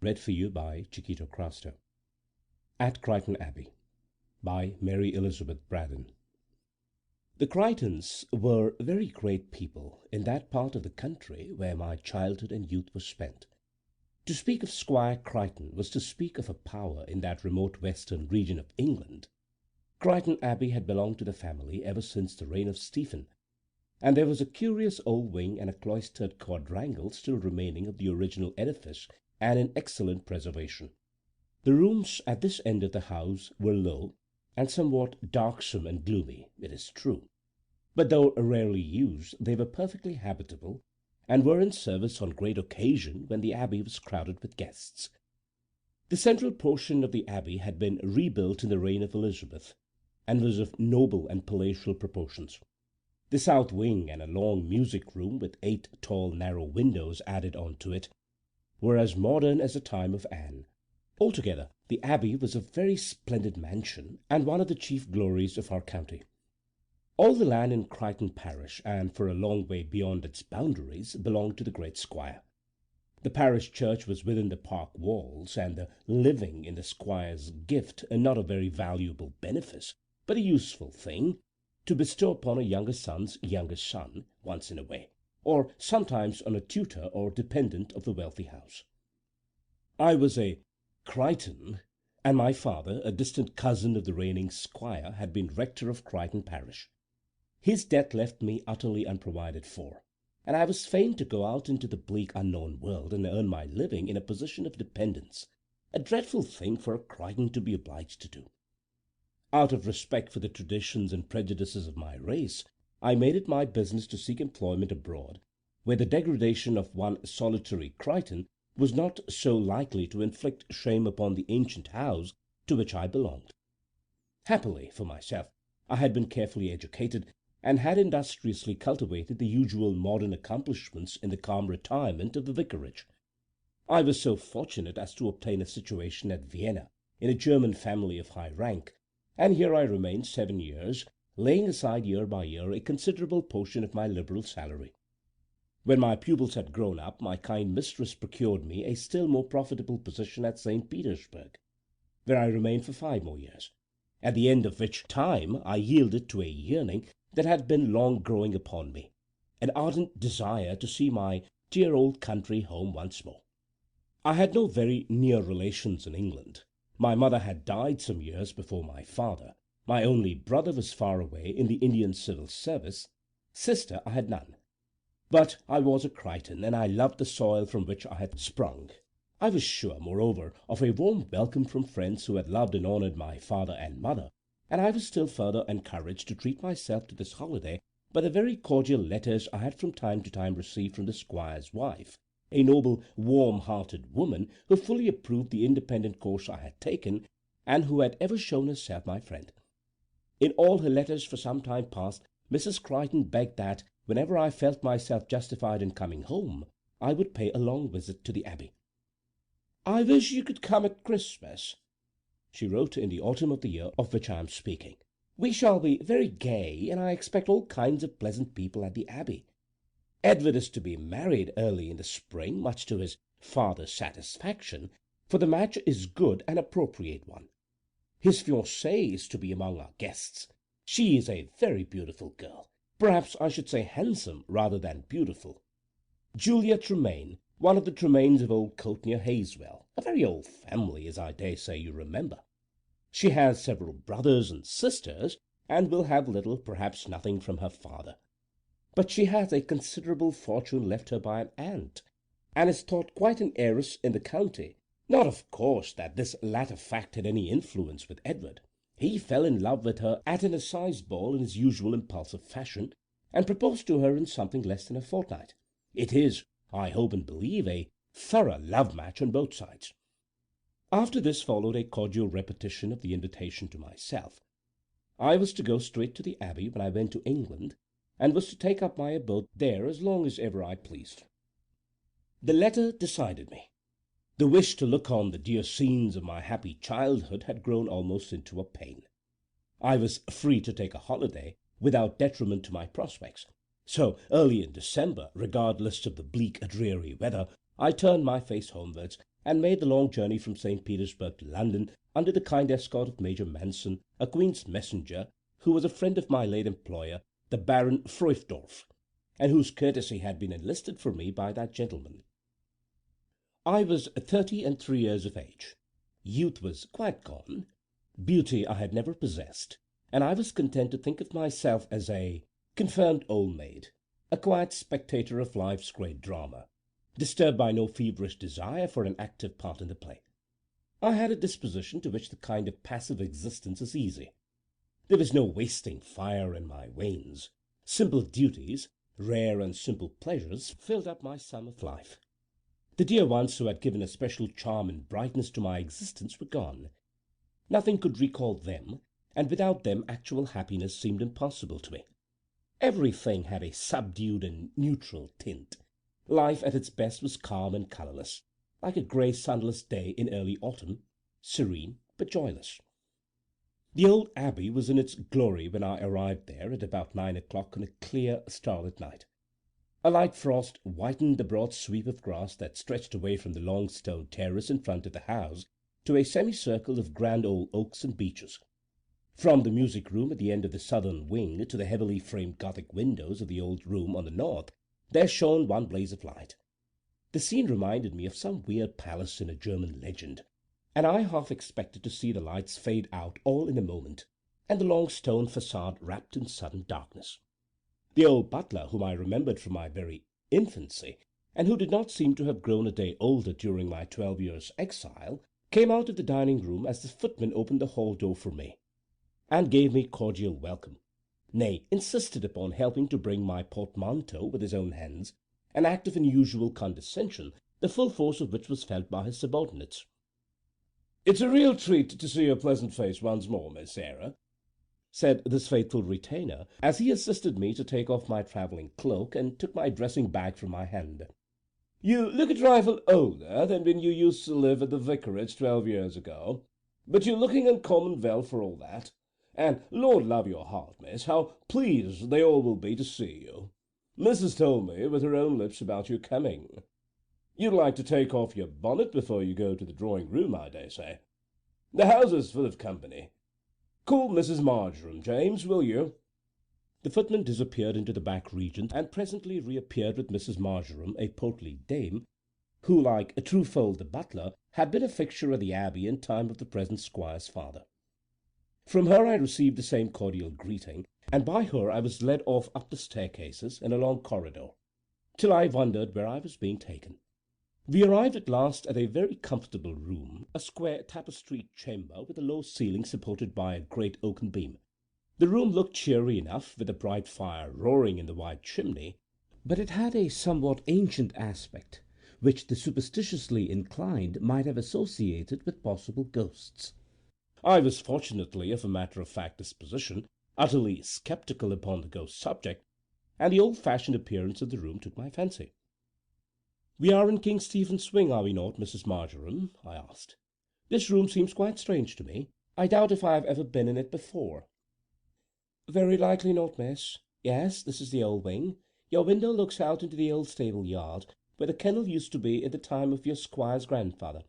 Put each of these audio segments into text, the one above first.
read for you by Chiquito Crasto. At Crichton Abbey, by Mary Elizabeth Braddon. The Crichtons were very great people in that part of the country where my childhood and youth were spent. To speak of Squire Crichton was to speak of a power in that remote western region of England. Crichton Abbey had belonged to the family ever since the reign of Stephen, and there was a curious old wing and a cloistered quadrangle still remaining of the original edifice and in excellent preservation. The rooms at this end of the house were low, and somewhat darksome and gloomy, it is true, but though rarely used, they were perfectly habitable, and were in service on great occasion when the abbey was crowded with guests. The central portion of the abbey had been rebuilt in the reign of Elizabeth, and was of noble and palatial proportions. The south wing and a long music-room with 8 tall narrow windows added on to it were as modern as the time of Anne. Altogether, the abbey was a very splendid mansion, and one of the chief glories of our county. All the land in Crichton parish, and for a long way beyond its boundaries, belonged to the great squire. The parish church was within the park walls, and the living in the squire's gift, not a very valuable benefice, but a useful thing, to bestow upon a younger son's younger son, once in a way, or sometimes on a tutor or dependent of the wealthy house. I was a Crichton, and my father, a distant cousin of the reigning squire, had been rector of Crichton parish. His death left me utterly unprovided for, and I was fain to go out into the bleak unknown world and earn my living in a position of dependence, a dreadful thing for a Crichton to be obliged to do. Out of respect for the traditions and prejudices of my race, I made it my business to seek employment abroad, where the degradation of one solitary Crichton was not so likely to inflict shame upon the ancient house to which I belonged. Happily for myself, I had been carefully educated, and had industriously cultivated the usual modern accomplishments in the calm retirement of the vicarage. I was so fortunate as to obtain a situation at Vienna, in a German family of high rank, and here I remained 7 years, laying aside year by year a considerable portion of my liberal salary. When my pupils had grown up, my kind mistress procured me a still more profitable position at St. Petersburg, where I remained for 5 more years, at the end of which time I yielded to a yearning that had been long growing upon me, an ardent desire to see my dear old country home once more. I had no very near relations in England. My mother had died some years before my father. My only brother was far away in the Indian civil service. Sister I had none. But I was a Crichton, and I loved the soil from which I had sprung. I was sure, moreover, of a warm welcome from friends who had loved and honoured my father and mother, and I was still further encouraged to treat myself to this holiday by the very cordial letters I had from time to time received from the squire's wife, a noble, warm-hearted woman who fully approved the independent course I had taken, and who had ever shown herself my friend. In all her letters for some time past, Mrs. Crichton begged that, whenever I felt myself justified in coming home, I would pay a long visit to the abbey. "I wish you could come at Christmas," she wrote in the autumn of the year of which I am speaking. "We shall be very gay, and I expect all kinds of pleasant people at the abbey. Edward is to be married early in the spring, much to his father's satisfaction, for the match is a good and appropriate one. His fiancée is to be among our guests. She is a very beautiful girl, perhaps I should say handsome rather than beautiful. Julia Tremaine, one of the Tremaines of old Cote near Hazewell, a very old family, as I dare say you remember. She has several brothers and sisters, and will have little, perhaps nothing, from her father. But she has a considerable fortune left her by an aunt, and is thought quite an heiress in the county. Not, of course, that this latter fact had any influence with Edward. He fell in love with her at an assize ball in his usual impulsive fashion, and proposed to her in something less than a fortnight. It is, I hope and believe, a thorough love match on both sides. After this followed a cordial repetition of the invitation to myself. I was to go straight to the abbey when I went to England, and was to take up my abode there as long as ever I pleased. The letter decided me. The wish to look on the dear scenes of my happy childhood had grown almost into a pain. I was free to take a holiday without detriment to my prospects. So, early in December, regardless of the bleak, dreary weather, I turned my face homewards, and made the long journey from St. Petersburg to London under the kind escort of Major Manson, a Queen's messenger, who was a friend of my late employer, the Baron Freuchdorf, and whose courtesy had been enlisted for me by that gentleman. I was 33 years of age. Youth was quite gone. Beauty I had never possessed, and I was content to think of myself as a confirmed old maid, a quiet spectator of life's great drama, disturbed by no feverish desire for an active part in the play. I had a disposition to which the kind of passive existence is easy. There was no wasting fire in my veins. Simple duties, rare and simple pleasures filled up my sum of life. The dear ones who had given a special charm and brightness to my existence were gone. Nothing could recall them, and without them actual happiness seemed impossible to me. Everything had a subdued and neutral tint. Life at its best was calm and colourless, like a grey sunless day in early autumn, serene but joyless. The old abbey was in its glory when I arrived there at about 9 o'clock on a clear, starlit night. A light frost whitened the broad sweep of grass that stretched away from the long stone terrace in front of the house to a semicircle of grand old oaks and beeches. From the music room at the end of the southern wing to the heavily framed Gothic windows of the old room on the north there shone one blaze of light. The scene reminded me of some weird palace in a German legend, and I half expected to see the lights fade out all in a moment, and the long stone façade wrapped in sudden darkness. The old butler, whom I remembered from my very infancy, and who did not seem to have grown a day older during my 12 years' exile, came out of the dining-room as the footman opened the hall door for me, and gave me cordial welcome, nay, insisted upon helping to bring my portmanteau with his own hands, an act of unusual condescension, the full force of which was felt by his subordinates. "It's a real treat to see your pleasant face once more, Miss Sarah," said this faithful retainer, as he assisted me to take off my travelling cloak and took my dressing-bag from my hand. "You look a trifle older than when you used to live at the vicarage 12 years ago, but you're looking uncommon well for all that, and Lord love your heart, miss, how pleased they all will be to see you. Mrs. told me with her own lips about your coming. You'd like to take off your bonnet before you go to the drawing-room, I dare say. The house is full of company. Call Mrs. Marjoram, James, will you?" The footman disappeared into the back regions, and presently reappeared with Mrs. Marjoram, a portly dame, who, like Truefold the butler, had been a fixture at the Abbey in time of the present squire's father. From her I received the same cordial greeting, and by her I was led off up the staircases and along corridor, till I wondered where I was being taken. We arrived at last at a very comfortable room, a square tapestried chamber with a low ceiling supported by a great oaken beam. The room looked cheery enough, with a bright fire roaring in the wide chimney, but it had a somewhat ancient aspect, which the superstitiously inclined might have associated with possible ghosts. I was fortunately of a matter-of-fact disposition, utterly sceptical upon the ghost subject, and the old-fashioned appearance of the room took my fancy. "We are in King Stephen's Wing, are we not, Mrs. Marjoram?" I asked. "This room seems quite strange to me. I doubt if I have ever been in it before." "Very likely not, miss. Yes, this is the old wing. Your window looks out into the old stable-yard, where the kennel used to be in the time of your squire's grandfather,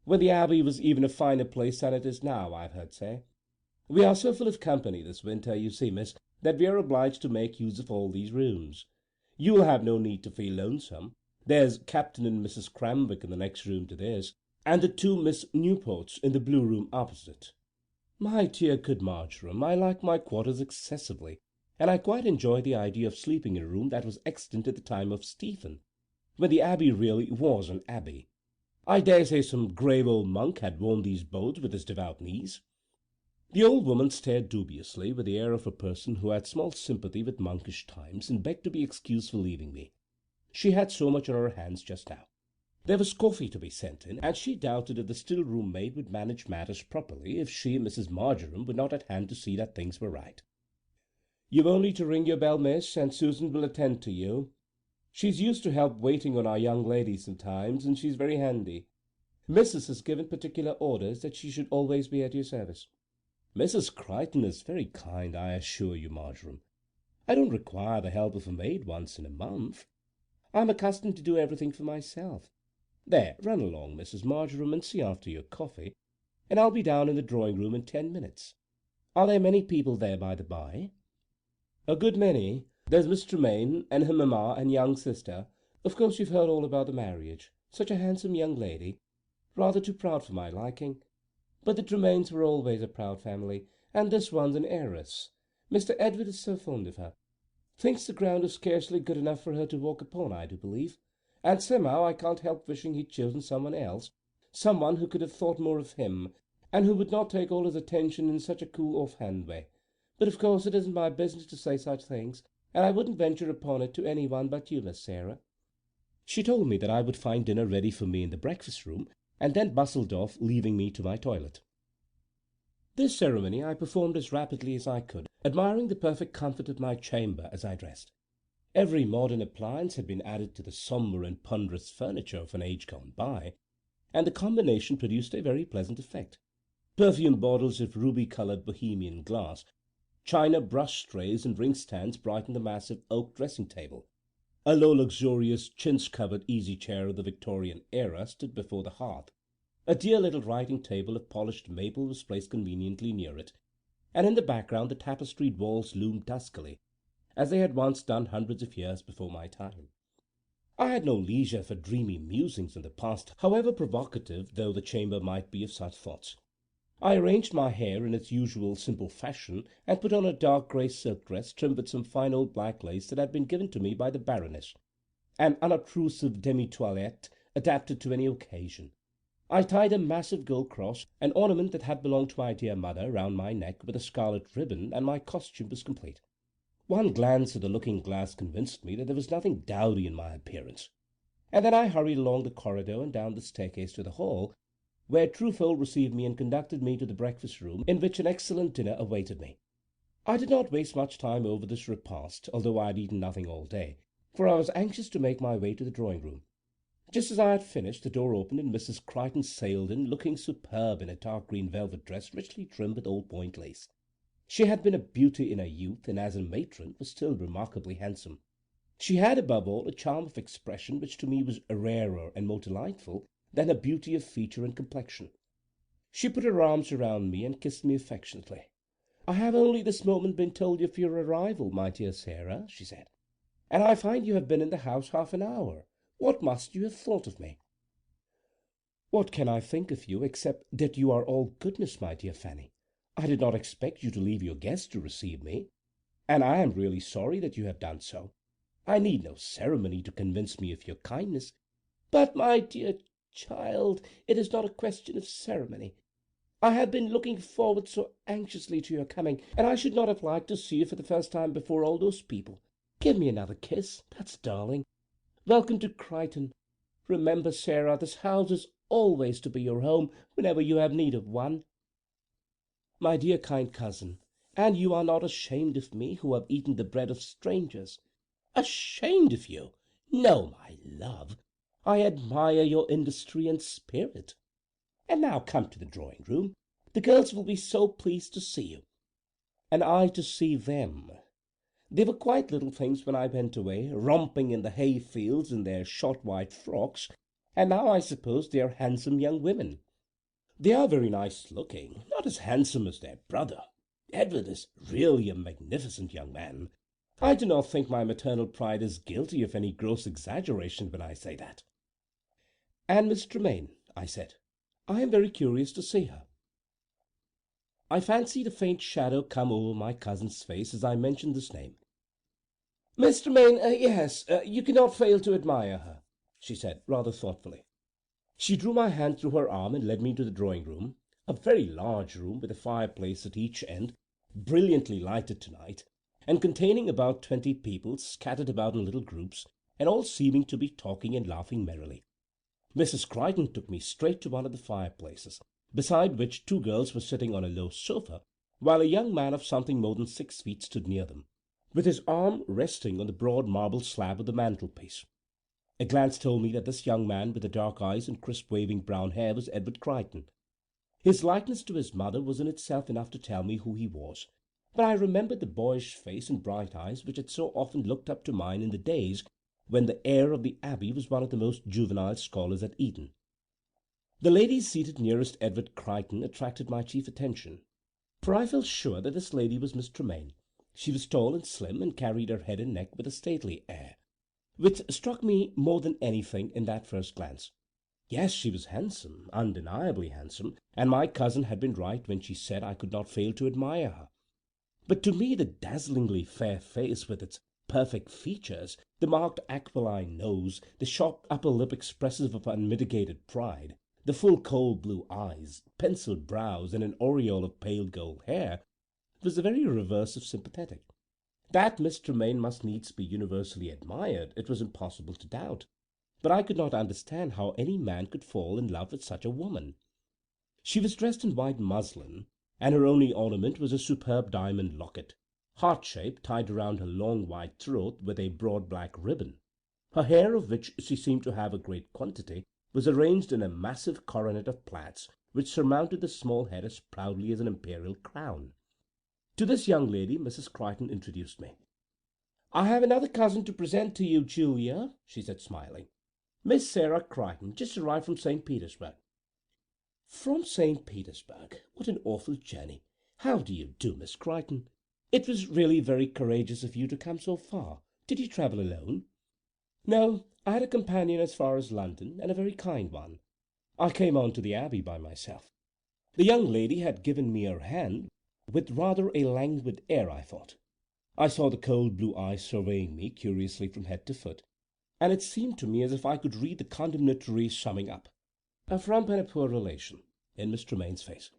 when the Abbey was even a finer place than it is now, I've heard say. We are so full of company this winter, you see, miss, that we are obliged to make use of all these rooms. You'll have no need to feel lonesome. There's Captain and Mrs. Cramwick in the next room to this, and the two Miss Newports in the blue room opposite. My dear good Marjoram, I like my quarters excessively, and I quite enjoy the idea of sleeping in a room that was extant at the time of Stephen, when the Abbey really was an abbey. I dare say some grave old monk had worn these boards with his devout knees." The old woman stared dubiously, with the air of a person who had small sympathy with monkish times, and begged to be excused for leaving me. She had so much on her hands just now. There was coffee to be sent in, and she doubted if the still-room maid would manage matters properly if she, Mrs. Marjoram, were not at hand to see that things were right. "You've only to ring your bell, miss, and Susan will attend to you. She's used to help waiting on our young lady sometimes, and she's very handy. Missus has given particular orders that she should always be at your service." "Mrs. Crichton is very kind, I assure you, Marjoram. I don't require the help of a maid once in a month. I'm accustomed to do everything for myself. There, run along, Mrs. Marjoram, and see after your coffee, and I'll be down in the drawing-room in 10 minutes. Are there many people there, by the by?" "A good many. There's Miss Tremaine, and her mamma and young sister. Of course you've heard all about the marriage. Such a handsome young lady. Rather too proud for my liking. But the Tremaines were always a proud family, and this one's an heiress. Mr. Edward is so fond of her. Thinks the ground is scarcely good enough for her to walk upon, I do believe. And somehow I can't help wishing he'd chosen someone else, someone who could have thought more of him, and who would not take all his attention in such a cool off-hand way. But of course it isn't my business to say such things, and I wouldn't venture upon it to any one but you, Miss Sarah." She told me that I would find dinner ready for me in the breakfast-room, and then bustled off, leaving me to my toilet. This ceremony I performed as rapidly as I could, admiring the perfect comfort of my chamber as I dressed. Every modern appliance had been added to the sombre and ponderous furniture of an age gone by, and the combination produced a very pleasant effect. Perfume bottles of ruby-coloured Bohemian glass, china brush trays and ring-stands brightened the massive oak dressing-table. A low, luxurious, chintz-covered easy-chair of the Victorian era stood before the hearth. A dear little writing-table of polished maple was placed conveniently near it, and in the background the tapestried walls loomed duskily, as they had once done hundreds of years before my time. I had no leisure for dreamy musings on the past, however provocative though the chamber might be of such thoughts. I arranged my hair in its usual simple fashion, and put on a dark grey silk dress trimmed with some fine old black lace that had been given to me by the Baroness, an unobtrusive demi-toilette adapted to any occasion. I tied a massive gold cross, an ornament that had belonged to my dear mother, round my neck with a scarlet ribbon, and my costume was complete. One glance at the looking-glass convinced me that there was nothing dowdy in my appearance, and then I hurried along the corridor and down the staircase to the hall, where Truefold received me and conducted me to the breakfast-room, in which an excellent dinner awaited me. I did not waste much time over this repast, although I had eaten nothing all day, for I was anxious to make my way to the drawing-room. Just as I had finished, the door opened and Mrs. Crichton sailed in, looking superb in a dark green velvet dress richly trimmed with old point lace. She had been a beauty in her youth, and as a matron was still remarkably handsome. She had, above all, a charm of expression which to me was rarer and more delightful than her beauty of feature and complexion. She put her arms around me and kissed me affectionately. "I have only this moment been told of your arrival, my dear Sarah," she said, "and I find you have been in the house half an hour. What must you have thought of me?" "What can I think of you, except that you are all goodness, my dear Fanny? I did not expect you to leave your guests to receive me, and I am really sorry that you have done so. I need no ceremony to convince me of your kindness." "But, my dear child, it is not a question of ceremony. I have been looking forward so anxiously to your coming, and I should not have liked to see you for the first time before all those people. Give me another kiss, that's darling. Welcome to Crichton. Remember, Sarah, this house is always to be your home whenever you have need of one." "My dear kind cousin, and you are not ashamed of me, who have eaten the bread of strangers?" "Ashamed of you? No, my love. I admire your industry and spirit. And now come to the drawing-room. The girls will be so pleased to see you." And I to see them. They were quite little things when I went away, romping in the hay-fields in their short white frocks, and now I suppose they are handsome young women. They are very nice-looking, not as handsome as their brother. Edward is really a magnificent young man. I do not think my maternal pride is guilty of any gross exaggeration when I say that. "And Miss Tremaine," I said. "I am very curious to see her." I fancied a faint shadow come over my cousin's face as I mentioned this name. "Miss Tremaine, yes, you cannot fail to admire her," she said, rather thoughtfully. She drew my hand through her arm and led me to the drawing-room, a very large room with a fireplace at each end, brilliantly lighted to-night, and containing about 20 people scattered about in little groups, and all seeming to be talking and laughing merrily. Mrs. Crichton took me straight to one of the fireplaces, beside which 2 girls were sitting on a low sofa, while a young man of something more than 6 feet stood near them, with his arm resting on the broad marble slab of the mantelpiece. A glance told me that this young man with the dark eyes and crisp waving brown hair was Edward Crichton. His likeness to his mother was in itself enough to tell me who he was, but I remembered the boyish face and bright eyes which had so often looked up to mine in the days when the heir of the Abbey was one of the most juvenile scholars at Eton. The lady seated nearest Edward Crichton attracted my chief attention, for I felt sure that this lady was Miss Tremaine. She was tall and slim, and carried her head and neck with a stately air, which struck me more than anything in that first glance. Yes, she was handsome, undeniably handsome, and my cousin had been right when she said I could not fail to admire her. But to me the dazzlingly fair face with its perfect features, the marked aquiline nose, the sharp upper lip expressive of unmitigated pride, the full cold blue eyes, penciled brows, and an aureole of pale gold hair, was the very reverse of sympathetic. That Miss Tremaine must needs be universally admired it was impossible to doubt, but I could not understand how any man could fall in love with such a woman. She was dressed in white muslin, and her only ornament was a superb diamond locket, heart-shaped, tied around her long white throat with a broad black ribbon. Her hair, of which she seemed to have a great quantity, was arranged in a massive coronet of plaits, which surmounted the small head as proudly as an imperial crown. To this young lady Mrs. Crichton introduced me. "I have another cousin to present to you, Julia," she said, smiling. "Miss Sarah Crichton, just arrived from St. Petersburg." "From St. Petersburg? What an awful journey! How do you do, Miss Crichton? It was really very courageous of you to come so far. Did you travel alone?" "No, I had a companion as far as London, and a very kind one. I came on to the Abbey by myself." The young lady had given me her hand with rather a languid air, I thought. I saw the cold blue eyes surveying me curiously from head to foot, and it seemed to me as if I could read the condemnatory summing up, "A frump and a poor relation," in Miss Tremaine's face.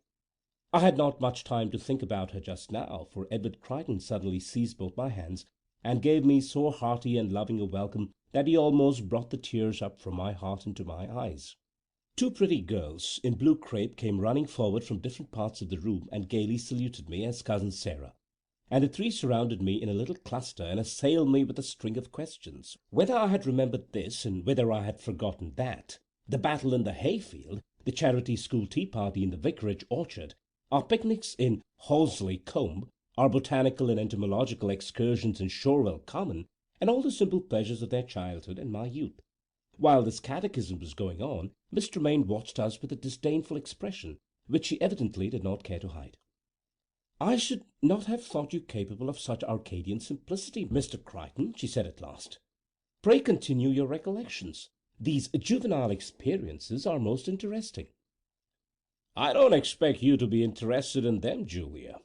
I had not much time to think about her just now, for Edward Crichton suddenly seized both my hands, and gave me so hearty and loving a welcome that he almost brought the tears up from my heart into my eyes. Two pretty girls in blue crape came running forward from different parts of the room and gaily saluted me as Cousin Sarah, and the three surrounded me in a little cluster and assailed me with a string of questions. Whether I had remembered this, and whether I had forgotten that, the battle in the hayfield, the charity school tea party in the vicarage orchard, our picnics in Horsley Combe, our botanical and entomological excursions in Shorewell Common, and all the simple pleasures of their childhood and my youth. While this catechism was going on, Miss Tremaine watched us with a disdainful expression, which she evidently did not care to hide. "I should not have thought you capable of such Arcadian simplicity, Mr. Crichton," she said at last. "Pray continue your recollections. These juvenile experiences are most interesting." "I don't expect you to be interested in them, Julia,"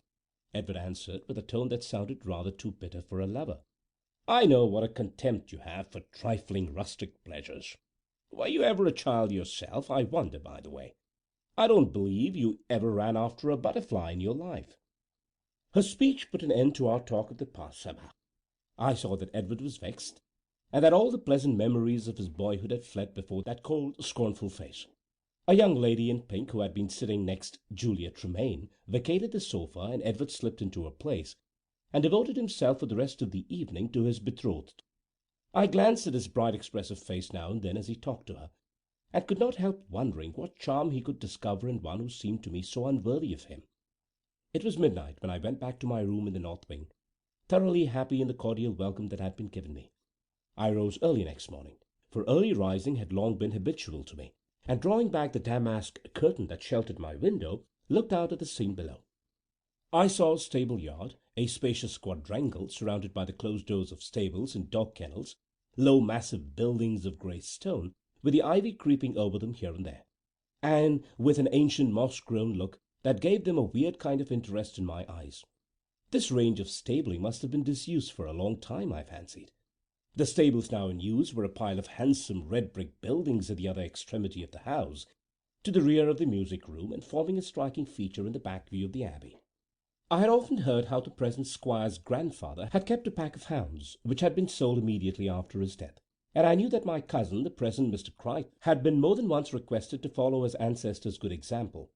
Edward answered, with a tone that sounded rather too bitter for a lover. "I know what a contempt you have for trifling rustic pleasures. Were you ever a child yourself, I wonder, by the way? I don't believe you ever ran after a butterfly in your life." Her speech put an end to our talk of the past somehow. I saw that Edward was vexed, and that all the pleasant memories of his boyhood had fled before that cold, scornful face. A young lady in pink, who had been sitting next Julia Tremaine, vacated the sofa, and Edward slipped into her place, and devoted himself for the rest of the evening to his betrothed. I glanced at his bright expressive face now and then as he talked to her, and could not help wondering what charm he could discover in one who seemed to me so unworthy of him. It was midnight when I went back to my room in the north wing, thoroughly happy in the cordial welcome that had been given me. I rose early next morning, for early rising had long been habitual to me, and drawing back the damask curtain that sheltered my window, looked out at the scene below. I saw a stable yard, a spacious quadrangle surrounded by the closed doors of stables and dog kennels, low massive buildings of grey stone, with the ivy creeping over them here and there, and with an ancient moss-grown look that gave them a weird kind of interest in my eyes. This range of stabling must have been disused for a long time, I fancied. The stables now in use were a pile of handsome red-brick buildings at the other extremity of the house, to the rear of the music-room, and forming a striking feature in the back view of the Abbey. I had often heard how the present squire's grandfather had kept a pack of hounds, which had been sold immediately after his death, and I knew that my cousin, the present Mr. Crichton, had been more than once requested to follow his ancestor's good example,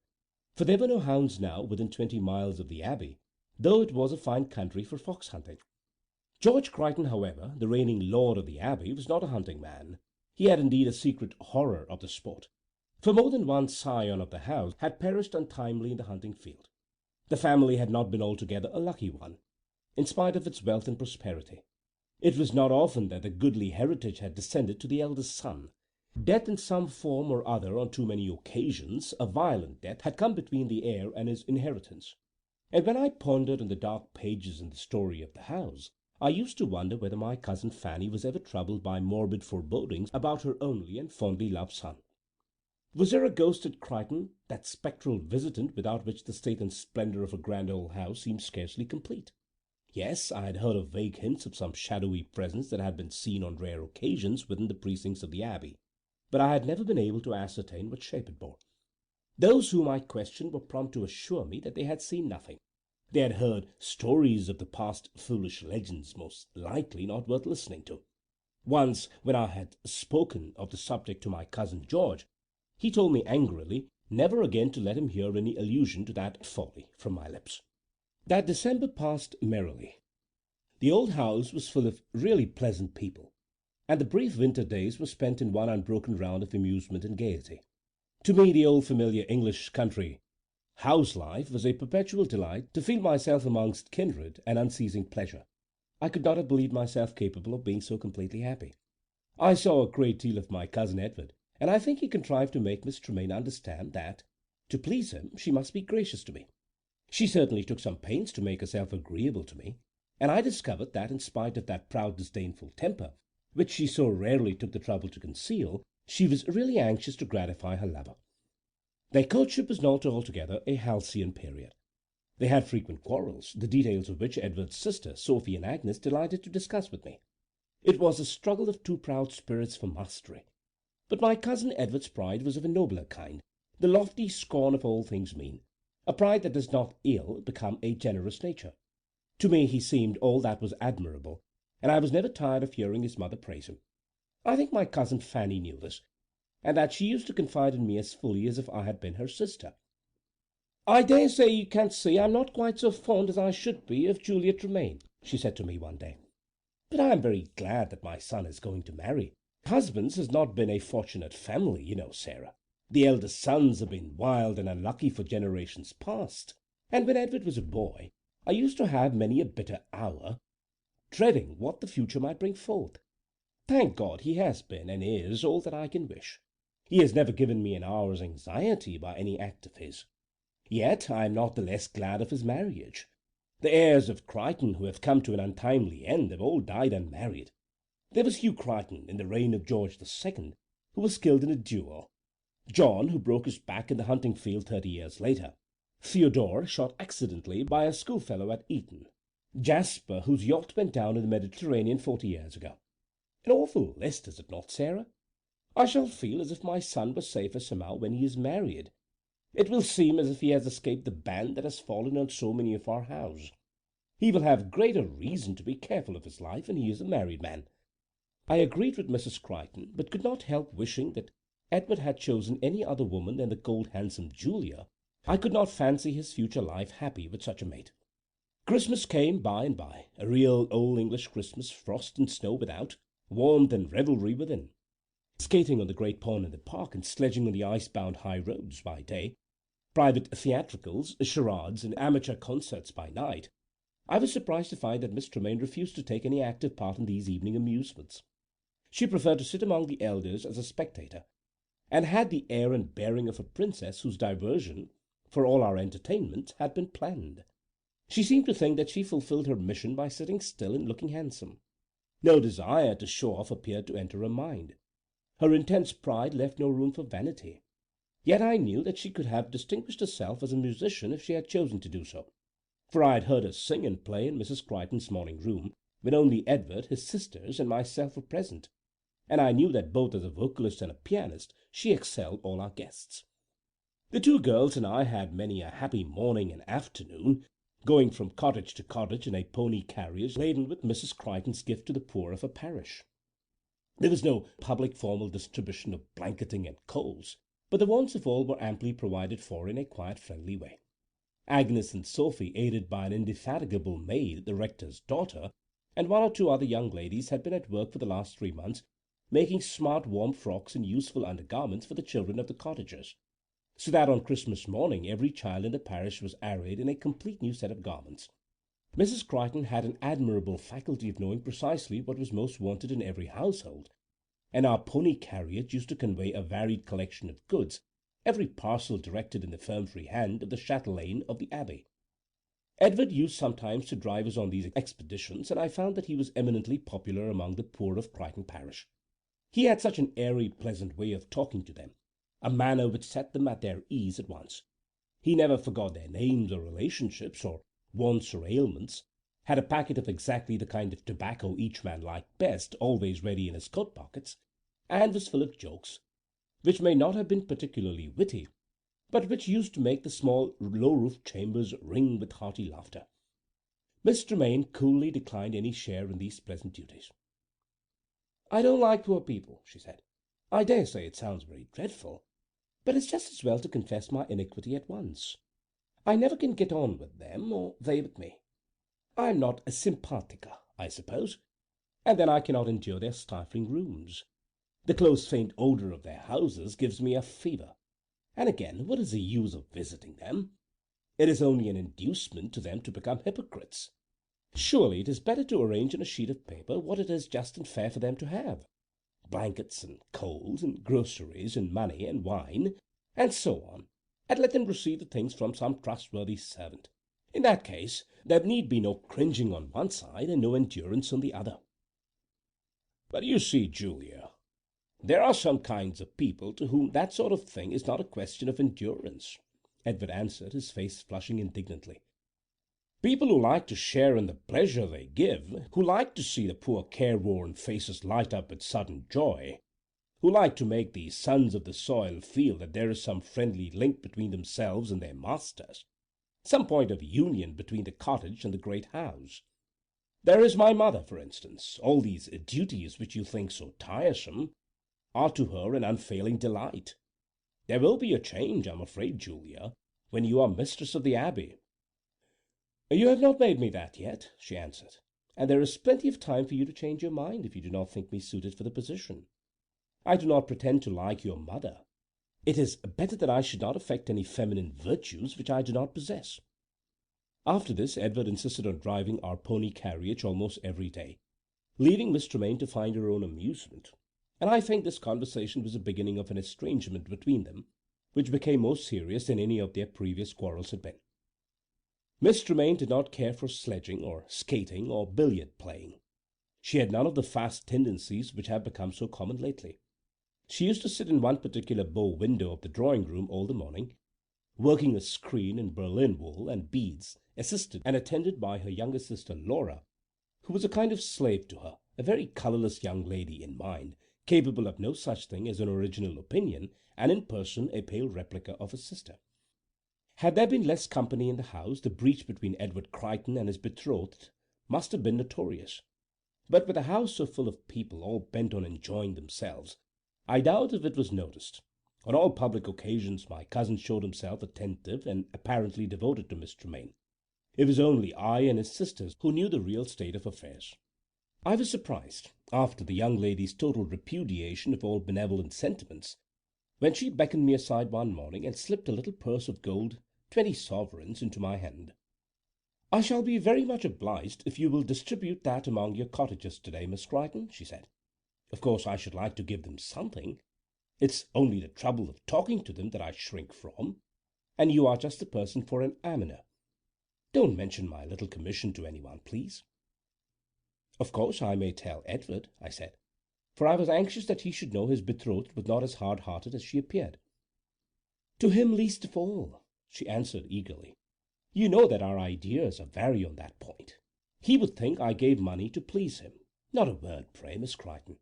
for there were no hounds now within 20 miles of the Abbey, though it was a fine country for fox-hunting. George Crichton, however, the reigning lord of the Abbey, was not a hunting man. He had indeed a secret horror of the sport, for more than one scion of the house had perished untimely in the hunting field. The family had not been altogether a lucky one, in spite of its wealth and prosperity. It was not often that the goodly heritage had descended to the eldest son. Death in some form or other on too many occasions, a violent death, had come between the heir and his inheritance. And when I pondered on the dark pages in the story of the house, I used to wonder whether my cousin Fanny was ever troubled by morbid forebodings about her only and fondly loved son. Was there a ghost at Crichton, that spectral visitant without which the state and splendour of a grand old house seemed scarcely complete? Yes, I had heard of vague hints of some shadowy presence that had been seen on rare occasions within the precincts of the Abbey, but I had never been able to ascertain what shape it bore. Those whom I questioned were prompt to assure me that they had seen nothing. They had heard stories of the past, foolish legends most likely not worth listening to. Once, when I had spoken of the subject to my cousin George, he told me angrily never again to let him hear any allusion to that folly from my lips. That December passed merrily. The old house was full of really pleasant people, and the brief winter days were spent in one unbroken round of amusement and gaiety. To me the old familiar English country house life was a perpetual delight. To feel myself amongst kindred and unceasing pleasure. I could not have believed myself capable of being so completely happy. I saw a great deal of my cousin Edward, and I think he contrived to make Miss Tremaine understand that, to please him, she must be gracious to me. She certainly took some pains to make herself agreeable to me, and I discovered that in spite of that proud disdainful temper, which she so rarely took the trouble to conceal, she was really anxious to gratify her lover. Their courtship was not altogether a halcyon period. They had frequent quarrels, the details of which Edward's sisters, Sophie and Agnes, delighted to discuss with me. It was a struggle of two proud spirits for mastery. But my cousin Edward's pride was of a nobler kind, the lofty scorn of all things mean, a pride that does not ill become a generous nature. To me he seemed all that was admirable, and I was never tired of hearing his mother praise him. I think my cousin Fanny knew this, and that she used to confide in me as fully as if I had been her sister. "I dare say you can see I'm not quite so fond as I should be of Julia Tremaine," she said to me one day. "But I am very glad that my son is going to marry. Husbands has not been a fortunate family, you know, Sarah. The eldest sons have been wild and unlucky for generations past, and when Edward was a boy, I used to have many a bitter hour, dreading what the future might bring forth. Thank God he has been and is all that I can wish. He has never given me an hour's anxiety by any act of his. Yet I am not the less glad of his marriage. The heirs of Crichton who have come to an untimely end have all died unmarried. There was Hugh Crichton in the reign of George II, who was killed in a duel. John, who broke his back in the hunting field 30 years later. Theodore, shot accidentally by a schoolfellow at Eton. Jasper, whose yacht went down in the Mediterranean 40 years ago. An awful list, is it not, Sarah? I shall feel as if my son were safer somehow when he is married. It will seem as if he has escaped the ban that has fallen on so many of our house. He will have greater reason to be careful of his life when he is a married man." I agreed with Mrs. Crichton, but could not help wishing that Edward had chosen any other woman than the cold, handsome Julia. I could not fancy his future life happy with such a mate. Christmas came by and by, a real old English Christmas, frost and snow without, warmth and revelry within. Skating on the great pond in the park and sledging on the ice-bound high roads by day, private theatricals, charades, and amateur concerts by night, I was surprised to find that Miss Tremaine refused to take any active part in these evening amusements. She preferred to sit among the elders as a spectator, and had the air and bearing of a princess whose diversion, for all our entertainment, had been planned. She seemed to think that she fulfilled her mission by sitting still and looking handsome. No desire to show off appeared to enter her mind. Her intense pride left no room for vanity. Yet I knew that she could have distinguished herself as a musician if she had chosen to do so, for I had heard her sing and play in Mrs. Crichton's morning room, when only Edward, his sisters, and myself were present, and I knew that both as a vocalist and a pianist she excelled all our guests. The two girls and I had many a happy morning and afternoon, going from cottage to cottage in a pony carriage laden with Mrs. Crichton's gift to the poor of her parish. There was no public formal distribution of blanketing and coals, but the wants of all were amply provided for in a quiet, friendly way. Agnes and Sophie, aided by an indefatigable maid, the rector's daughter, and one or two other young ladies, had been at work for the last 3 months, making smart warm frocks and useful undergarments for the children of the cottagers, so that on Christmas morning every child in the parish was arrayed in a complete new set of garments. Mrs. Crichton had an admirable faculty of knowing precisely what was most wanted in every household, and our pony carriage used to convey a varied collection of goods, every parcel directed in the firm-free hand of the chatelaine of the Abbey. Edward used sometimes to drive us on these expeditions, and I found that he was eminently popular among the poor of Crichton parish. He had such an airy, pleasant way of talking to them, a manner which set them at their ease at once. He never forgot their names or relationships, or wants or ailments, had a packet of exactly the kind of tobacco each man liked best always ready in his coat pockets, and was full of jokes, which may not have been particularly witty, but which used to make the small low-roofed chambers ring with hearty laughter. Miss Tremaine coolly declined any share in these pleasant duties. "I don't like poor people," she said. "I dare say it sounds very dreadful, but it's just as well to confess my iniquity at once. I never can get on with them, or they with me. I'm not a simpatica, I suppose, and then I cannot endure their stifling rooms. The close faint odour of their houses gives me a fever. And again, what is the use of visiting them? It is only an inducement to them to become hypocrites. Surely it is better to arrange on a sheet of paper what it is just and fair for them to have: blankets and coals and groceries and money and wine, and so on, and let them receive the things from some trustworthy servant. In that case there need be no cringing on one side and no endurance on the other." "But you see, Julia, there are some kinds of people to whom that sort of thing is not a question of endurance," Edward answered, his face flushing indignantly. "People who like to share in the pleasure they give, who like to see the poor careworn faces light up with sudden joy, who like to make the sons of the soil feel that there is some friendly link between themselves and their masters, some point of union between the cottage and the great house. There is my mother, for instance. All these duties which you think so tiresome are to her an unfailing delight. There will be a change, I'm afraid, Julia, when you are mistress of the Abbey." "You have not made me that yet," she answered, "and there is plenty of time for you to change your mind if you do not think me suited for the position. I do not pretend to like your mother. It is better that I should not affect any feminine virtues which I do not possess." After this Edward insisted on driving our pony carriage almost every day, leaving Miss Tremaine to find her own amusement, and I think this conversation was the beginning of an estrangement between them, which became more serious than any of their previous quarrels had been. Miss Tremaine did not care for sledging, or skating, or billiard playing. She had none of the fast tendencies which have become so common lately. She used to sit in one particular bow window of the drawing-room all the morning, working a screen in Berlin wool and beads, assisted and attended by her younger sister Laura, who was a kind of slave to her, a very colourless young lady in mind, capable of no such thing as an original opinion, and in person a pale replica of her sister. Had there been less company in the house, the breach between Edward Crichton and his betrothed must have been notorious. But with a house so full of people all bent on enjoying themselves, I doubt if it was noticed. On all public occasions my cousin showed himself attentive and apparently devoted to Miss Tremaine. It was only I and his sisters who knew the real state of affairs. I was surprised, after the young lady's total repudiation of all benevolent sentiments, when she beckoned me aside one morning and slipped a little purse of gold, 20 sovereigns, into my hand. "I shall be very much obliged if you will distribute that among your cottagers to-day, Miss Crichton," she said. "Of course I should like to give them something. It's only the trouble of talking to them that I shrink from, and you are just the person for an almoner. Don't mention my little commission to anyone, please." "Of course I may tell Edward," I said, for I was anxious that he should know his betrothed was not as hard-hearted as she appeared. "To him least of all," she answered eagerly. "You know that our ideas vary on that point. He would think I gave money to please him. Not a word, pray, Miss Crichton."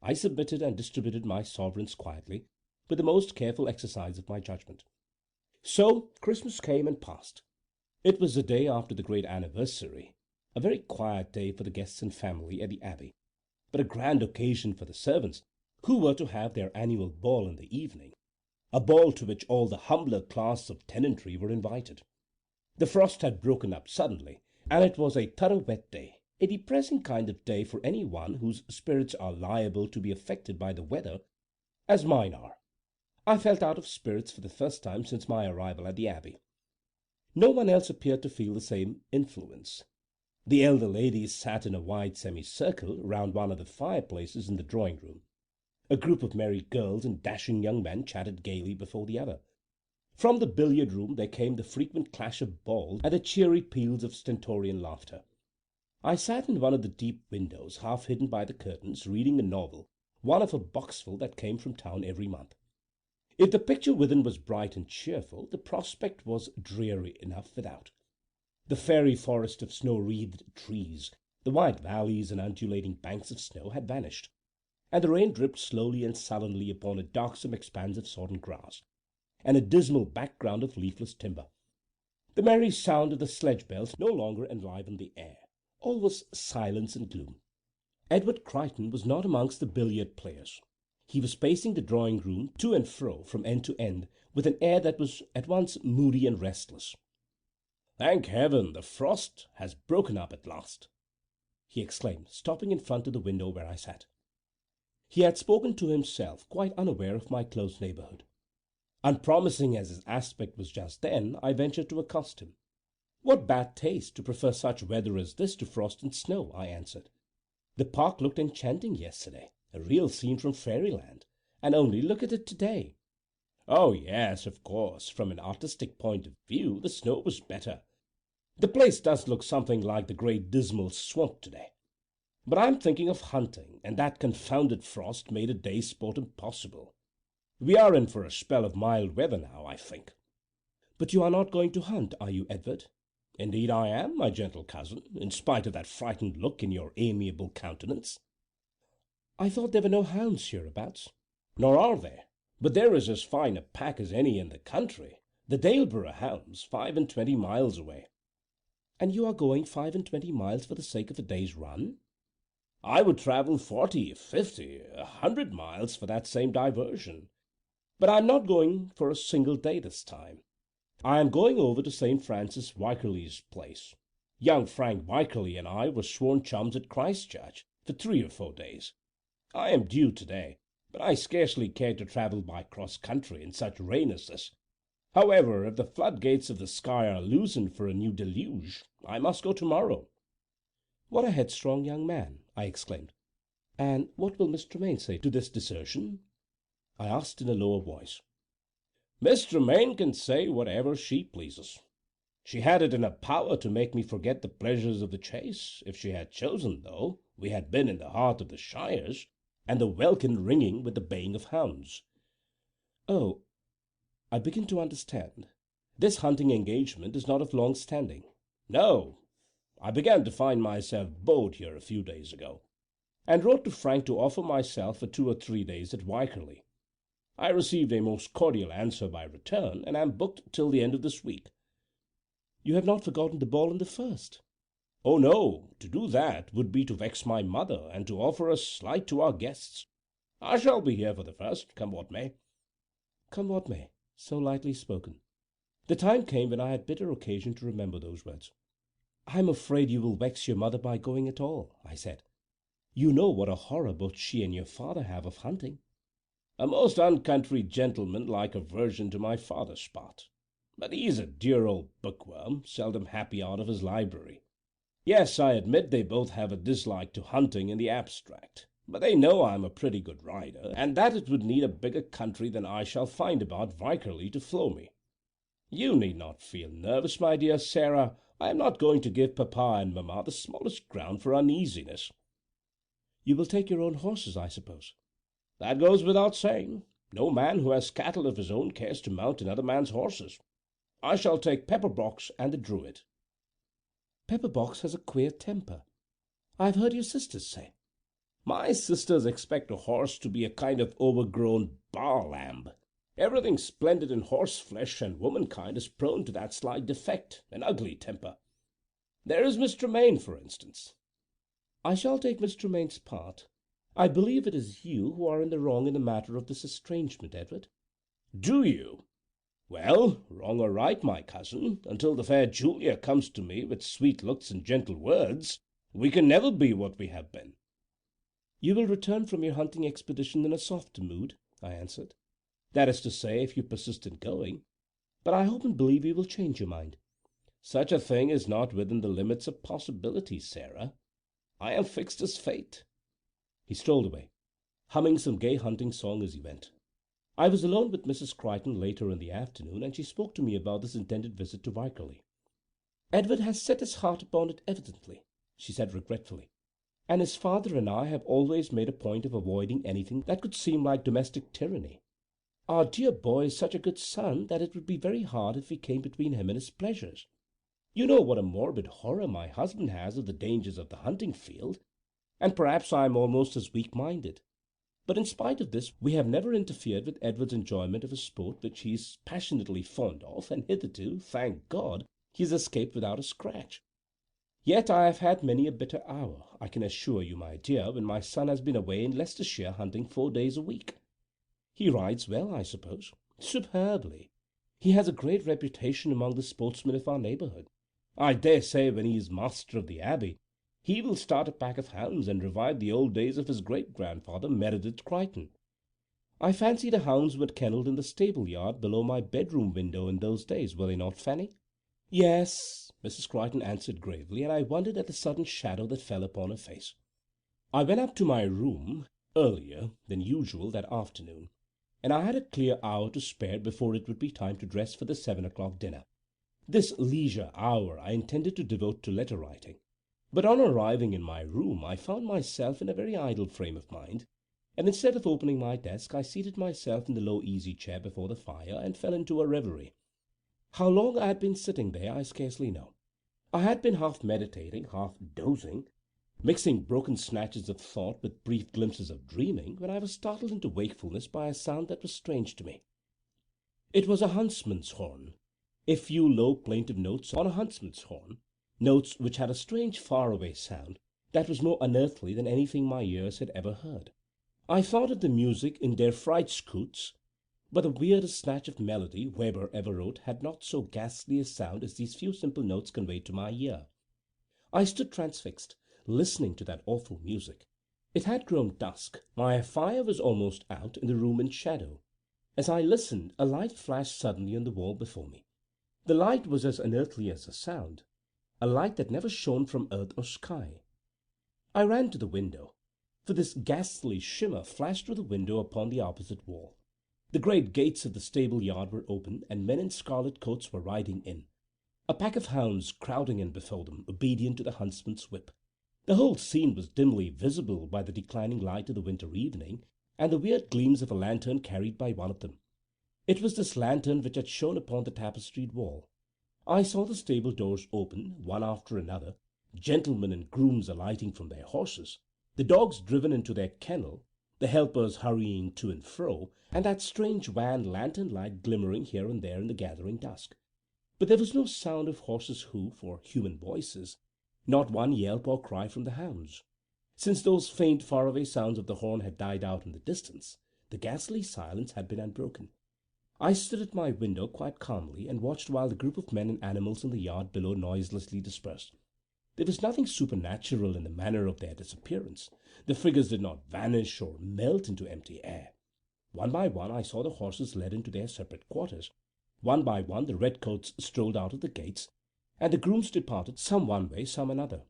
I submitted and distributed my sovereigns quietly, with the most careful exercise of my judgment. So Christmas came and passed. It was the day after the great anniversary, a very quiet day for the guests and family at the Abbey, but a grand occasion for the servants, who were to have their annual ball in the evening, a ball to which all the humbler class of tenantry were invited. The frost had broken up suddenly, and it was a thorough wet day, a depressing kind of day for any one whose spirits are liable to be affected by the weather, as mine are. I felt out of spirits for the first time since my arrival at the Abbey. No one else appeared to feel the same influence. The elder ladies sat in a wide semicircle round one of the fireplaces in the drawing-room. A group of merry girls and dashing young men chatted gaily before the other. From the billiard-room there came the frequent clash of balls and the cheery peals of stentorian laughter. I sat in one of the deep windows, half hidden by the curtains, reading a novel, one of a boxful that came from town every month. If the picture within was bright and cheerful, the prospect was dreary enough without. The fairy forest of snow-wreathed trees, the wide valleys and undulating banks of snow had vanished, and the rain dripped slowly and sullenly upon a darksome expanse of sodden grass, and a dismal background of leafless timber. The merry sound of the sledge bells no longer enlivened the air. All was silence and gloom. Edward Crichton was not amongst the billiard players. He was pacing the drawing-room to and fro from end to end with an air that was at once moody and restless. "Thank heaven, the frost has broken up at last!" he exclaimed, stopping in front of the window where I sat. He had spoken to himself, quite unaware of my close neighbourhood. Unpromising as his aspect was just then, I ventured to accost him. "What bad taste to prefer such weather as this to frost and snow," I answered. "The park looked enchanting yesterday, a real scene from fairyland, and only look at it today." "Oh, yes, of course, from an artistic point of view, the snow was better. The place does look something like the great dismal swamp today. But I'm thinking of hunting, and that confounded frost made a day's sport impossible. We are in for a spell of mild weather now, I think." "But you are not going to hunt, are you, Edward?" "Indeed I am, my gentle cousin, in spite of that frightened look in your amiable countenance." "I thought there were no hounds hereabouts." "Nor are there, but there is as fine a pack as any in the country, the Daleborough hounds, 25 miles away." "And you are going 25 miles for the sake of a day's run?" "I would travel 40, 50, 100 miles for that same diversion. But I am not going for a single day this time. I am going over to St. Francis Wycherley's place. Young Frank Wycherley and I were sworn chums at Christchurch for 3 or 4 days. I am due today, but I scarcely care to travel by cross-country in such rain as this. However, if the floodgates of the sky are loosened for a new deluge, I must go tomorrow." "What a headstrong young man!" I exclaimed. "And what will Miss Tremaine say to this desertion?" I asked in a lower voice. "Miss Tremaine can say whatever she pleases. She had it in her power to make me forget the pleasures of the chase, if she had chosen, though we had been in the heart of the shires, and the welkin ringing with the baying of hounds." "Oh, I begin to understand. This hunting engagement is not of long standing." "No. I began to find myself bored here a few days ago, and wrote to Frank to offer myself for 2 or 3 days at Wycherley. I received a most cordial answer by return, and am booked till the end of this week." "You have not forgotten the ball on the 1st?" "Oh, no. To do that would be to vex my mother, and to offer a slight to our guests. I shall be here for the 1st, come what may." Come what may. So lightly spoken. The time came when I had bitter occasion to remember those words. "I am afraid you will vex your mother by going at all," I said. "You know what a horror both she and your father have of hunting." "A most uncountry gentleman-like aversion to my father's part. But he is a dear old bookworm, seldom happy out of his library. Yes, I admit they both have a dislike to hunting in the abstract, but they know I am a pretty good rider, and that it would need a bigger country than I shall find about Wycherley to floor me. You need not feel nervous, my dear Sarah. I am not going to give papa and mamma the smallest ground for uneasiness." "You will take your own horses, I suppose?" "That goes without saying. No man who has cattle of his own cares to mount another man's horses. I shall take Pepperbox and the Druid." "Pepperbox has a queer temper. I have heard your sisters say." "My sisters expect a horse to be a kind of overgrown bar lamb. Everything splendid in horse-flesh and womankind is prone to that slight defect, an ugly temper. There is Miss Tremaine, for instance." "I shall take Miss Tremaine's part. I believe it is you who are in the wrong in the matter of this estrangement, Edward." "Do you? Well, wrong or right, my cousin, until the fair Julia comes to me with sweet looks and gentle words, we can never be what we have been." "You will return from your hunting expedition in a softer mood," I answered. "That is to say, if you persist in going. But I hope and believe you will change your mind." Such a thing is not within the limits of possibility, Sarah. I am fixed as fate." He strolled away, humming some gay hunting song as he went. I was alone with Mrs. Crichton later in the afternoon, and she spoke to me about this intended visit to Wykerley. "Edward has set his heart upon it evidently," she said regretfully, "and his father and I have always made a point of avoiding anything that could seem like domestic tyranny. Our dear boy is such a good son that it would be very hard if we came between him and his pleasures. You know what a morbid horror my husband has of the dangers of the hunting field, and perhaps I am almost as weak-minded. But in spite of this we have never interfered with Edward's enjoyment of a sport which he is passionately fond of, and hitherto, thank God, he has escaped without a scratch. Yet I have had many a bitter hour, I can assure you, my dear, when my son has been away in Leicestershire hunting 4 days a week. He rides well, I suppose?" "Superbly. He has a great reputation among the sportsmen of our neighbourhood. I dare say when he is master of the Abbey, he will start a pack of hounds and revive the old days of his great-grandfather, Meredith Crichton. I fancy the hounds were kennelled in the stable-yard below my bedroom window in those days, were they not, Fanny?" "Yes," Mrs. Crichton answered gravely, and I wondered at the sudden shadow that fell upon her face. I went up to my room earlier than usual that afternoon, and I had a clear hour to spare before it would be time to dress for the 7 o'clock dinner. This leisure hour I intended to devote to letter-writing, but on arriving in my room I found myself in a very idle frame of mind, and instead of opening my desk I seated myself in the low easy-chair before the fire and fell into a reverie. How long I had been sitting there I scarcely know. I had been half meditating, half dozing, mixing broken snatches of thought with brief glimpses of dreaming, when I was startled into wakefulness by a sound that was strange to me. It was a huntsman's horn, a few low plaintive notes on a huntsman's horn, notes which had a strange far-away sound that was more unearthly than anything my ears had ever heard. I thought of the music in Der Freitschutz, but the weirdest snatch of melody Weber ever wrote had not so ghastly a sound as these few simple notes conveyed to my ear. I stood transfixed, listening to that awful music. It had grown dusk. My fire was almost out, in the room in shadow. As I listened, a light flashed suddenly on the wall before me. The light was as unearthly as the sound, a light that never shone from earth or sky. I ran to the window, for this ghastly shimmer flashed through the window upon the opposite wall. The great gates of the stable-yard were open, and men in scarlet coats were riding in, a pack of hounds crowding in before them, obedient to the huntsman's whip. The whole scene was dimly visible by the declining light of the winter evening, and the weird gleams of a lantern carried by one of them. It was this lantern which had shone upon the tapestried wall. I saw the stable doors open, one after another, gentlemen and grooms alighting from their horses, the dogs driven into their kennel, the helpers hurrying to and fro, and that strange wan lantern light glimmering here and there in the gathering dusk. But there was no sound of horses' hoof or human voices, not one yelp or cry from the hounds. Since those faint far-away sounds of the horn had died out in the distance, the ghastly silence had been unbroken. I stood at my window quite calmly and watched while the group of men and animals in the yard below noiselessly dispersed. There was nothing supernatural in the manner of their disappearance. The figures did not vanish or melt into empty air. One by one I saw the horses led into their separate quarters. One by one the redcoats strolled out of the gates, and the grooms departed, some one way, some another.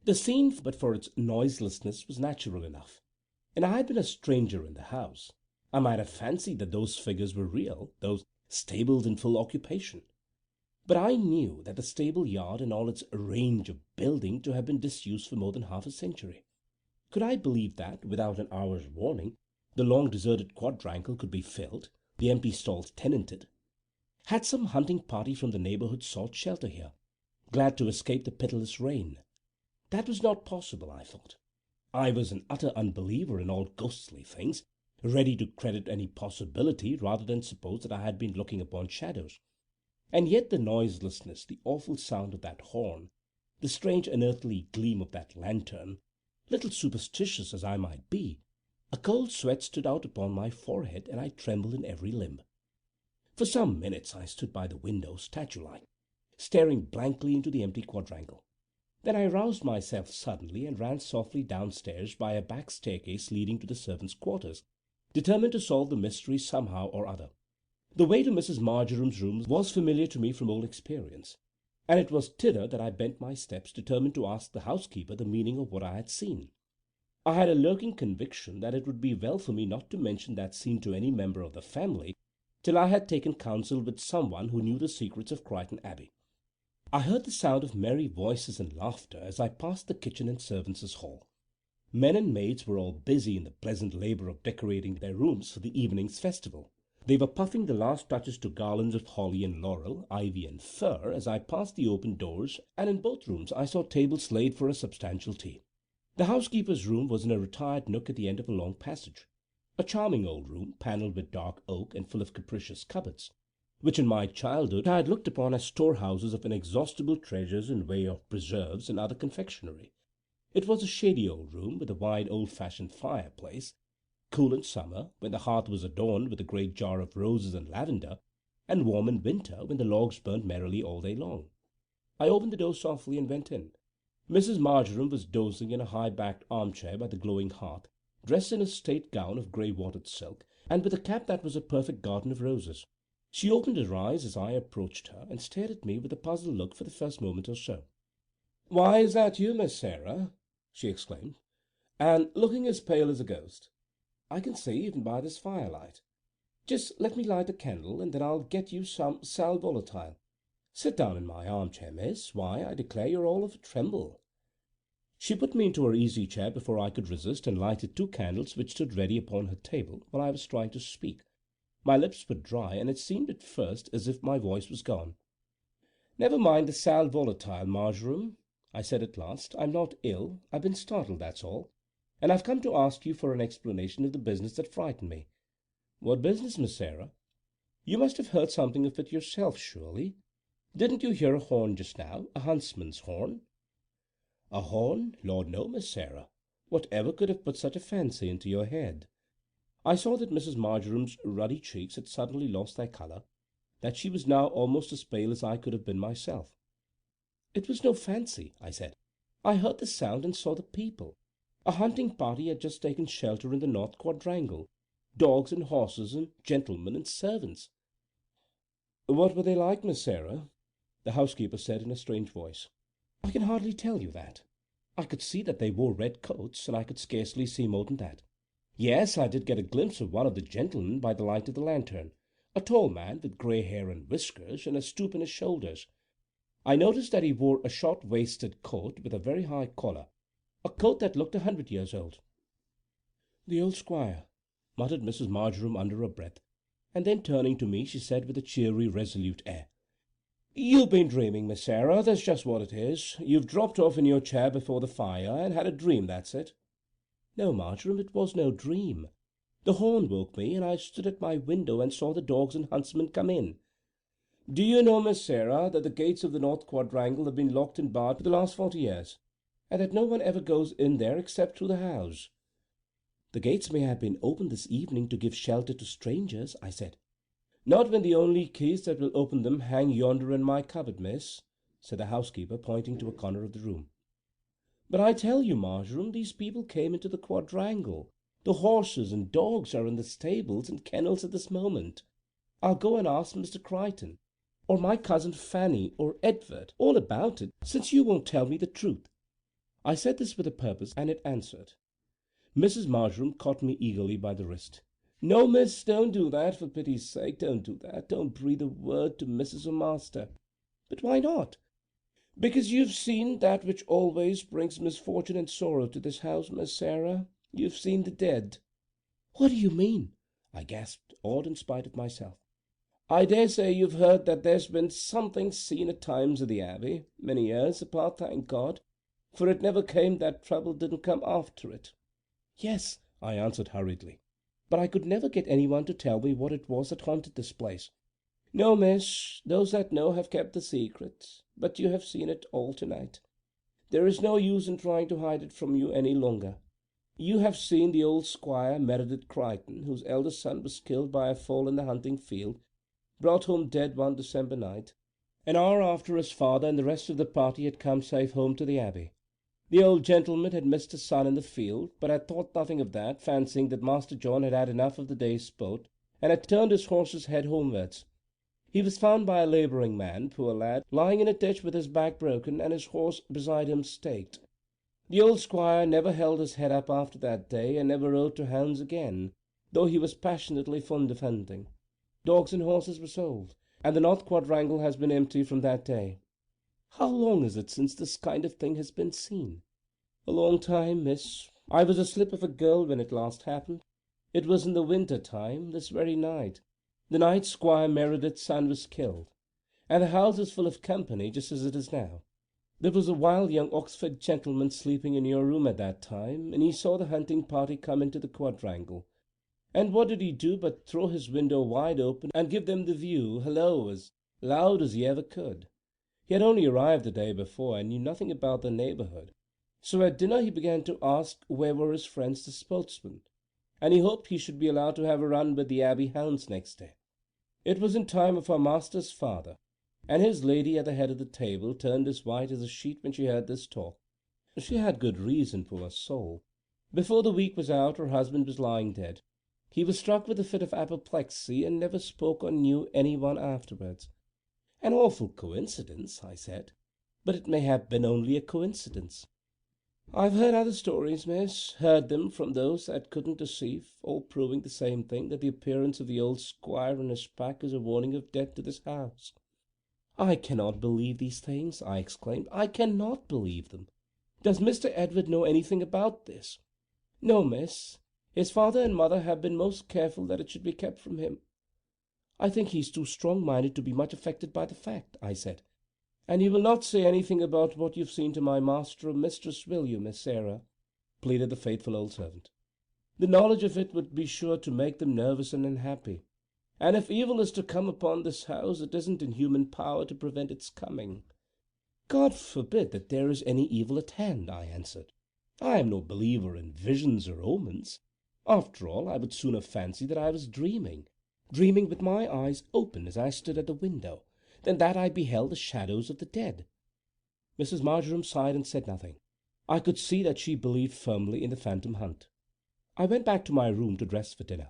The scene, but for its noiselessness, was natural enough, and I had been a stranger in the house. I might have fancied that those figures were real, those stables in full occupation. But I knew that the stable-yard and all its range of building to have been disused for more than half a century. Could I believe that, without an hour's warning, the long-deserted quadrangle could be filled, the empty stalls tenanted? Had some hunting party from the neighbourhood sought shelter here, glad to escape the pitiless rain? That was not possible, I thought. I was an utter unbeliever in all ghostly things, ready to credit any possibility rather than suppose that I had been looking upon shadows. And yet the noiselessness, the awful sound of that horn, the strange unearthly gleam of that lantern, little superstitious as I might be, a cold sweat stood out upon my forehead, and I trembled in every limb. For some minutes I stood by the window, statue-like, staring blankly into the empty quadrangle. Then I roused myself suddenly and ran softly downstairs by a back staircase leading to the servants' quarters, determined to solve the mystery somehow or other. The way to Mrs. Marjoram's rooms was familiar to me from old experience. and it was thither that I bent my steps, determined to ask the housekeeper the meaning of what I had seen. I had a lurking conviction that it would be well for me not to mention that scene to any member of the family till I had taken counsel with someone who knew the secrets of Crichton Abbey. I heard the sound of merry voices and laughter as I passed the kitchen and servants' hall. Men and maids were all busy in the pleasant labour of decorating their rooms for the evening's festival. They were puffing the last touches to garlands of holly and laurel, ivy and fir, as I passed the open doors, and in both rooms I saw tables laid for a substantial tea. The housekeeper's room was in a retired nook at the end of a long passage, a charming old room, panelled with dark oak and full of capricious cupboards, which in my childhood I had looked upon as storehouses of inexhaustible treasures in way of preserves and other confectionery. It was a shady old room, with a wide old-fashioned fireplace, cool in summer, when the hearth was adorned with a great jar of roses and lavender, and warm in winter, when the logs burned merrily all day long. I opened the door softly and went in. Mrs. Marjoram was dozing in a high-backed armchair by the glowing hearth, dressed in a state gown of grey watered silk, and with a cap that was a perfect garden of roses. She opened her eyes as I approached her, and stared at me with a puzzled look for the first moment or so. "Why, is that you, Miss Sarah?" she exclaimed, "and looking as pale as a ghost? I can see even by this firelight. Just let me light a candle, and then I'll get you some sal volatile. Sit down in my armchair, miss. Why, I declare you're all of a tremble." She put me into her easy-chair before I could resist, and lighted 2 candles which stood ready upon her table while I was trying to speak. My lips were dry, and it seemed at first as if my voice was gone. "Never mind the sal volatile, Marjoram," I said at last. "I'm not ill. I've been startled, that's all, and I've come to ask you for an explanation of the business that frightened me." "What business, Miss Sarah?" "You must have heard something of it yourself, surely. Didn't you hear a horn just now, a huntsman's horn?" "A horn? Lord, no, Miss Sarah. Whatever could have put such a fancy into your head?" I saw that Mrs. Marjoram's ruddy cheeks had suddenly lost their colour, that she was now almost as pale as I could have been myself. "It was no fancy," I said. "I heard the sound and saw the people. A hunting party had just taken shelter in the north quadrangle, dogs and horses and gentlemen and servants." "What were they like, Miss Sarah?" the housekeeper said in a strange voice. "I can hardly tell you that. I could see that they wore red coats, and I could scarcely see more than that. Yes, I did get a glimpse of one of the gentlemen by the light of the lantern, a tall man with grey hair and whiskers, and a stoop in his shoulders. I noticed that he wore a short-waisted coat with a very high collar, a coat that looked 100 years old." "The old squire," muttered Mrs. Marjoram under her breath, and then turning to me she said with a cheery, resolute air, "You've been dreaming, Miss Sarah, that's just what it is. You've dropped off in your chair before the fire and had a dream, that's it." "No, Marjoram, it was no dream. The horn woke me, and I stood at my window and saw the dogs and huntsmen come in." "Do you know, Miss Sarah, that the gates of the north quadrangle have been locked and barred for the last 40 years, and that no one ever goes in there except through the house?" "The gates may have been opened this evening to give shelter to strangers," I said. "Not when the only keys that will open them hang yonder in my cupboard, miss," said the housekeeper, pointing to a corner of the room. "But I tell you, Marjoram, these people came into the quadrangle. The horses and dogs are in the stables and kennels at this moment. I'll go and ask Mr. Crichton, or my cousin Fanny, or Edward, all about it, since you won't tell me the truth." I said this with a purpose, and it answered. Mrs. Marjoram caught me eagerly by the wrist. "No, miss, don't do that, for pity's sake, don't do that. Don't breathe a word to missus or master." "But why not?" "Because you've seen that which always brings misfortune and sorrow to this house, Miss Sarah. You've seen the dead." "What do you mean?" I gasped, awed in spite of myself. "I dare say you've heard that there's been something seen at times at the Abbey, many years apart, thank God, for it never came that trouble didn't come after it." "Yes," I answered hurriedly, "but I could never get anyone to tell me what it was that haunted this place." "No, miss, those that know have kept the secret, but you have seen it all tonight. There is no use in trying to hide it from you any longer. You have seen the old squire Meredith Crichton, whose eldest son was killed by a fall in the hunting field, brought home dead one December night. An hour after his father and the rest of the party had come safe home to the Abbey. The old gentleman had missed his son in the field, but had thought nothing of that, fancying that Master John had had enough of the day's sport, and had turned his horse's head homewards. He was found by a labouring man, poor lad, lying in a ditch with his back broken and his horse beside him staked. The old squire never held his head up after that day, and never rode to hounds again, though he was passionately fond of hunting. Dogs and horses were sold, and the North Quadrangle has been empty from that day. How long is it since this kind of thing has been seen? A long time, miss. I was a slip of a girl when it last happened. It was in the winter time, this very night, the night Squire Meredith's son was killed, and the house was full of company, just as it is now. There was a wild young Oxford gentleman sleeping in your room at that time, and he saw the hunting party come into the quadrangle. And what did he do but throw his window wide open and give them the view, hello, as loud as he ever could. He had only arrived the day before, and knew nothing about the neighbourhood. So at dinner he began to ask where were his friends the sportsmen, and he hoped he should be allowed to have a run with the Abbey hounds next day. It was in time of our master's father, and his lady at the head of the table turned as white as a sheet when she heard this talk. She had good reason, poor soul. Before the week was out her husband was lying dead. He was struck with a fit of apoplexy, and never spoke or knew any one afterwards. An awful coincidence, I said, but it may have been only a coincidence. I've heard other stories, miss, heard them from those that couldn't deceive, all proving the same thing, that the appearance of the old squire and his pack is a warning of death to this house. I cannot believe these things, I exclaimed. I cannot believe them. Does Mr. Edward know anything about this? No, miss. His father and mother have been most careful that it should be kept from him. I think he is too strong-minded to be much affected by the fact, I said. And you will not say anything about what you've seen to my master or mistress, will you, Miss Sarah? Pleaded the faithful old servant. The knowledge of it would be sure to make them nervous and unhappy. And if evil is to come upon this house, it isn't in human power to prevent its coming. God forbid that there is any evil at hand, I answered. I am no believer in visions or omens. After all, I would sooner fancy that I was dreaming with my eyes open as I stood at the window, than that I beheld the shadows of the dead. Mrs. Marjoram sighed and said nothing. I could see that she believed firmly in the phantom hunt. I went back to my room to dress for dinner.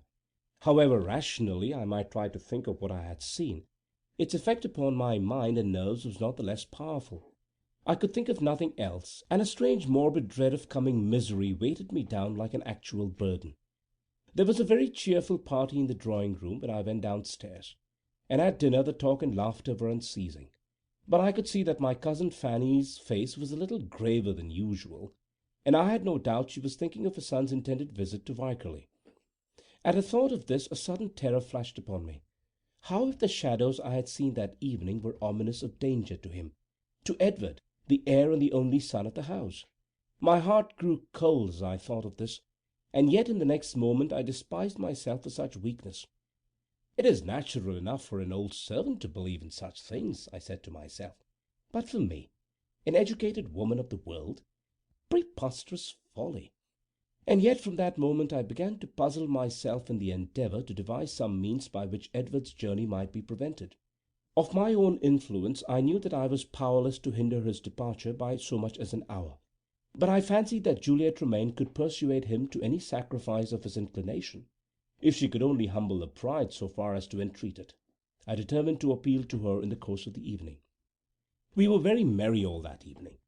However rationally I might try to think of what I had seen, its effect upon my mind and nerves was not the less powerful. I could think of nothing else, and a strange morbid dread of coming misery weighted me down like an actual burden. There was a very cheerful party in the drawing-room when I went downstairs, and at dinner the talk and laughter were unceasing. But I could see that my cousin Fanny's face was a little graver than usual, and I had no doubt she was thinking of her son's intended visit to Vikerley. At the thought of this a sudden terror flashed upon me. How if the shadows I had seen that evening were ominous of danger to him, to Edward, the heir and the only son of the house? My heart grew cold as I thought of this, and yet in the next moment I despised myself for such weakness. It is natural enough for an old servant to believe in such things, I said to myself, but for me, an educated woman of the world, preposterous folly. And yet from that moment I began to puzzle myself in the endeavour to devise some means by which Edward's journey might be prevented. Of my own influence I knew that I was powerless to hinder his departure by so much as an hour, but I fancied that Julia Tremaine could persuade him to any sacrifice of his inclination, if she could only humble her pride so far as to entreat it. I determined to appeal to her in the course of the evening. We were very merry all that evening.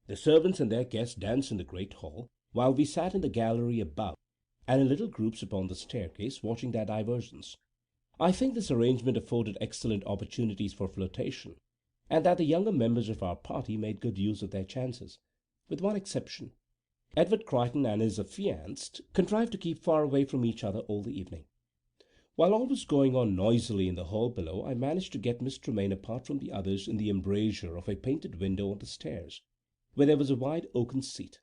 The servants and their guests danced in the great hall, while we sat in the gallery above, and in little groups upon the staircase, watching their diversions. I think this arrangement afforded excellent opportunities for flirtation, and that the younger members of our party made good use of their chances, with one exception. Edward Crichton and his affianced contrived to keep far away from each other all the evening. While all was going on noisily in the hall below, I managed to get Miss Tremaine apart from the others in the embrasure of a painted window on the stairs, where there was a wide oaken seat.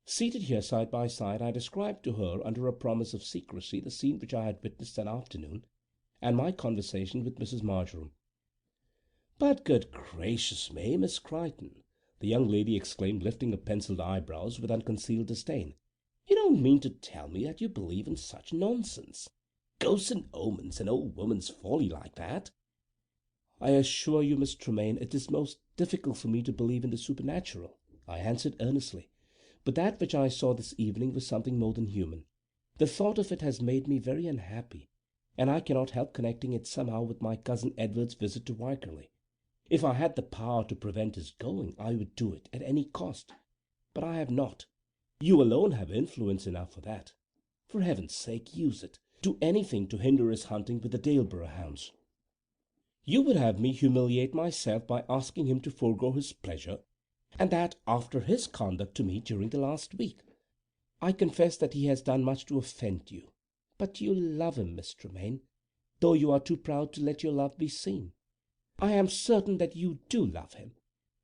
Seated here side by side, I described to her, under a promise of secrecy, the scene which I had witnessed that afternoon, and my conversation with Mrs. Marjoram. "But good gracious me, Miss Crichton!" the young lady exclaimed, lifting her pencilled eyebrows with unconcealed disdain. "You don't mean to tell me that you believe in such nonsense? Ghosts and omens and old woman's folly like that?" "I assure you, Miss Tremaine, it is most difficult for me to believe in the supernatural," I answered earnestly. "But that which I saw this evening was something more than human. The thought of it has made me very unhappy, and I cannot help connecting it somehow with my cousin Edward's visit to Wykerley. If I had the power to prevent his going, I would do it at any cost. But I have not. You alone have influence enough for that. For heaven's sake, use it. Do anything to hinder his hunting with the Daleborough hounds. You would have me humiliate myself by asking him to forego his pleasure, and that after his conduct to me during the last week. I confess that he has done much to offend you, but you love him, Miss Tremaine, though you are too proud to let your love be seen. I am certain that you do love him.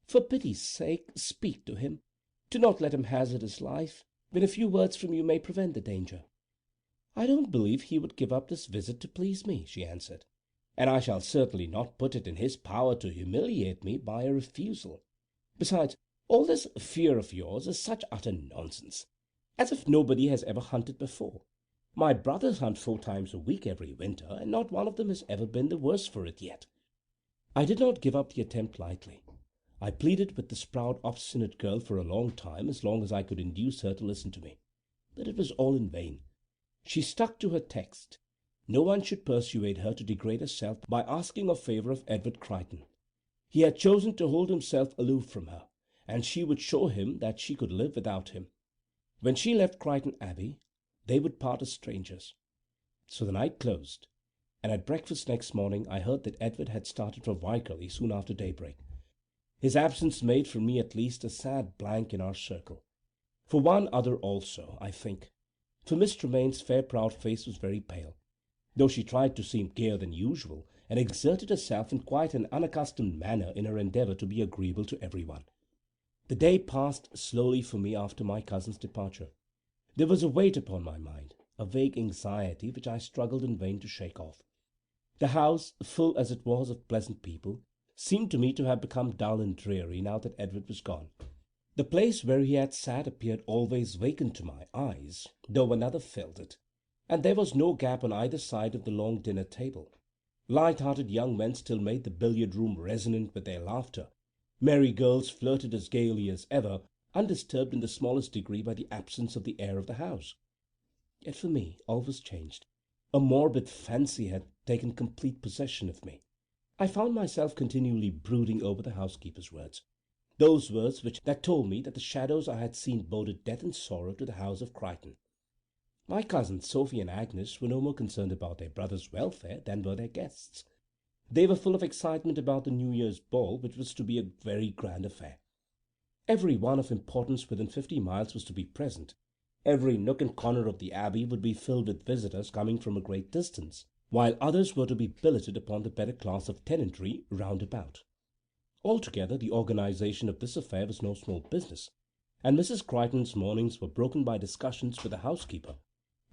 For pity's sake, speak to him. Do not let him hazard his life, when a few words from you may prevent the danger. I don't believe he would give up this visit to please me, she answered, and I shall certainly not put it in his power to humiliate me by a refusal. Besides, all this fear of yours is such utter nonsense, as if nobody has ever hunted before. My brothers hunt 4 times a week every winter, and not one of them has ever been the worse for it yet. I did not give up the attempt lightly. I pleaded with this proud, obstinate girl for a long time, as long as I could induce her to listen to me. But it was all in vain. She stuck to her text. No one should persuade her to degrade herself by asking a favour of Edward Crichton. He had chosen to hold himself aloof from her, and she would show him that she could live without him. When she left Crichton Abbey, they would part as strangers. So the night closed, and at breakfast next morning I heard that Edward had started for Wykerley soon after daybreak. His absence made for me at least a sad blank in our circle. For one other also, I think, for Miss Tremaine's fair proud face was very pale, though she tried to seem gayer than usual, and exerted herself in quite an unaccustomed manner in her endeavour to be agreeable to everyone. The day passed slowly for me after my cousin's departure. There was a weight upon my mind, a vague anxiety which I struggled in vain to shake off. The house, full as it was of pleasant people, seemed to me to have become dull and dreary now that Edward was gone. The place where he had sat appeared always vacant to my eyes, though another filled it, and there was no gap on either side of the long dinner-table. Light-hearted young men still made the billiard-room resonant with their laughter. Merry girls flirted as gaily as ever, undisturbed in the smallest degree by the absence of the air of the house. Yet for me all was changed. A morbid fancy had taken complete possession of me. I found myself continually brooding over the housekeeper's words, those words that told me that the shadows I had seen boded death and sorrow to the house of Crichton. My cousins Sophie and Agnes were no more concerned about their brother's welfare than were their guests. They were full of excitement about the New Year's ball, which was to be a very grand affair. Every one of importance within 50 miles was to be present. Every nook and corner of the abbey would be filled with visitors coming from a great distance, while others were to be billeted upon the better class of tenantry round about. Altogether, the organization of this affair was no small business, and Mrs. Crichton's mornings were broken by discussions with the housekeeper,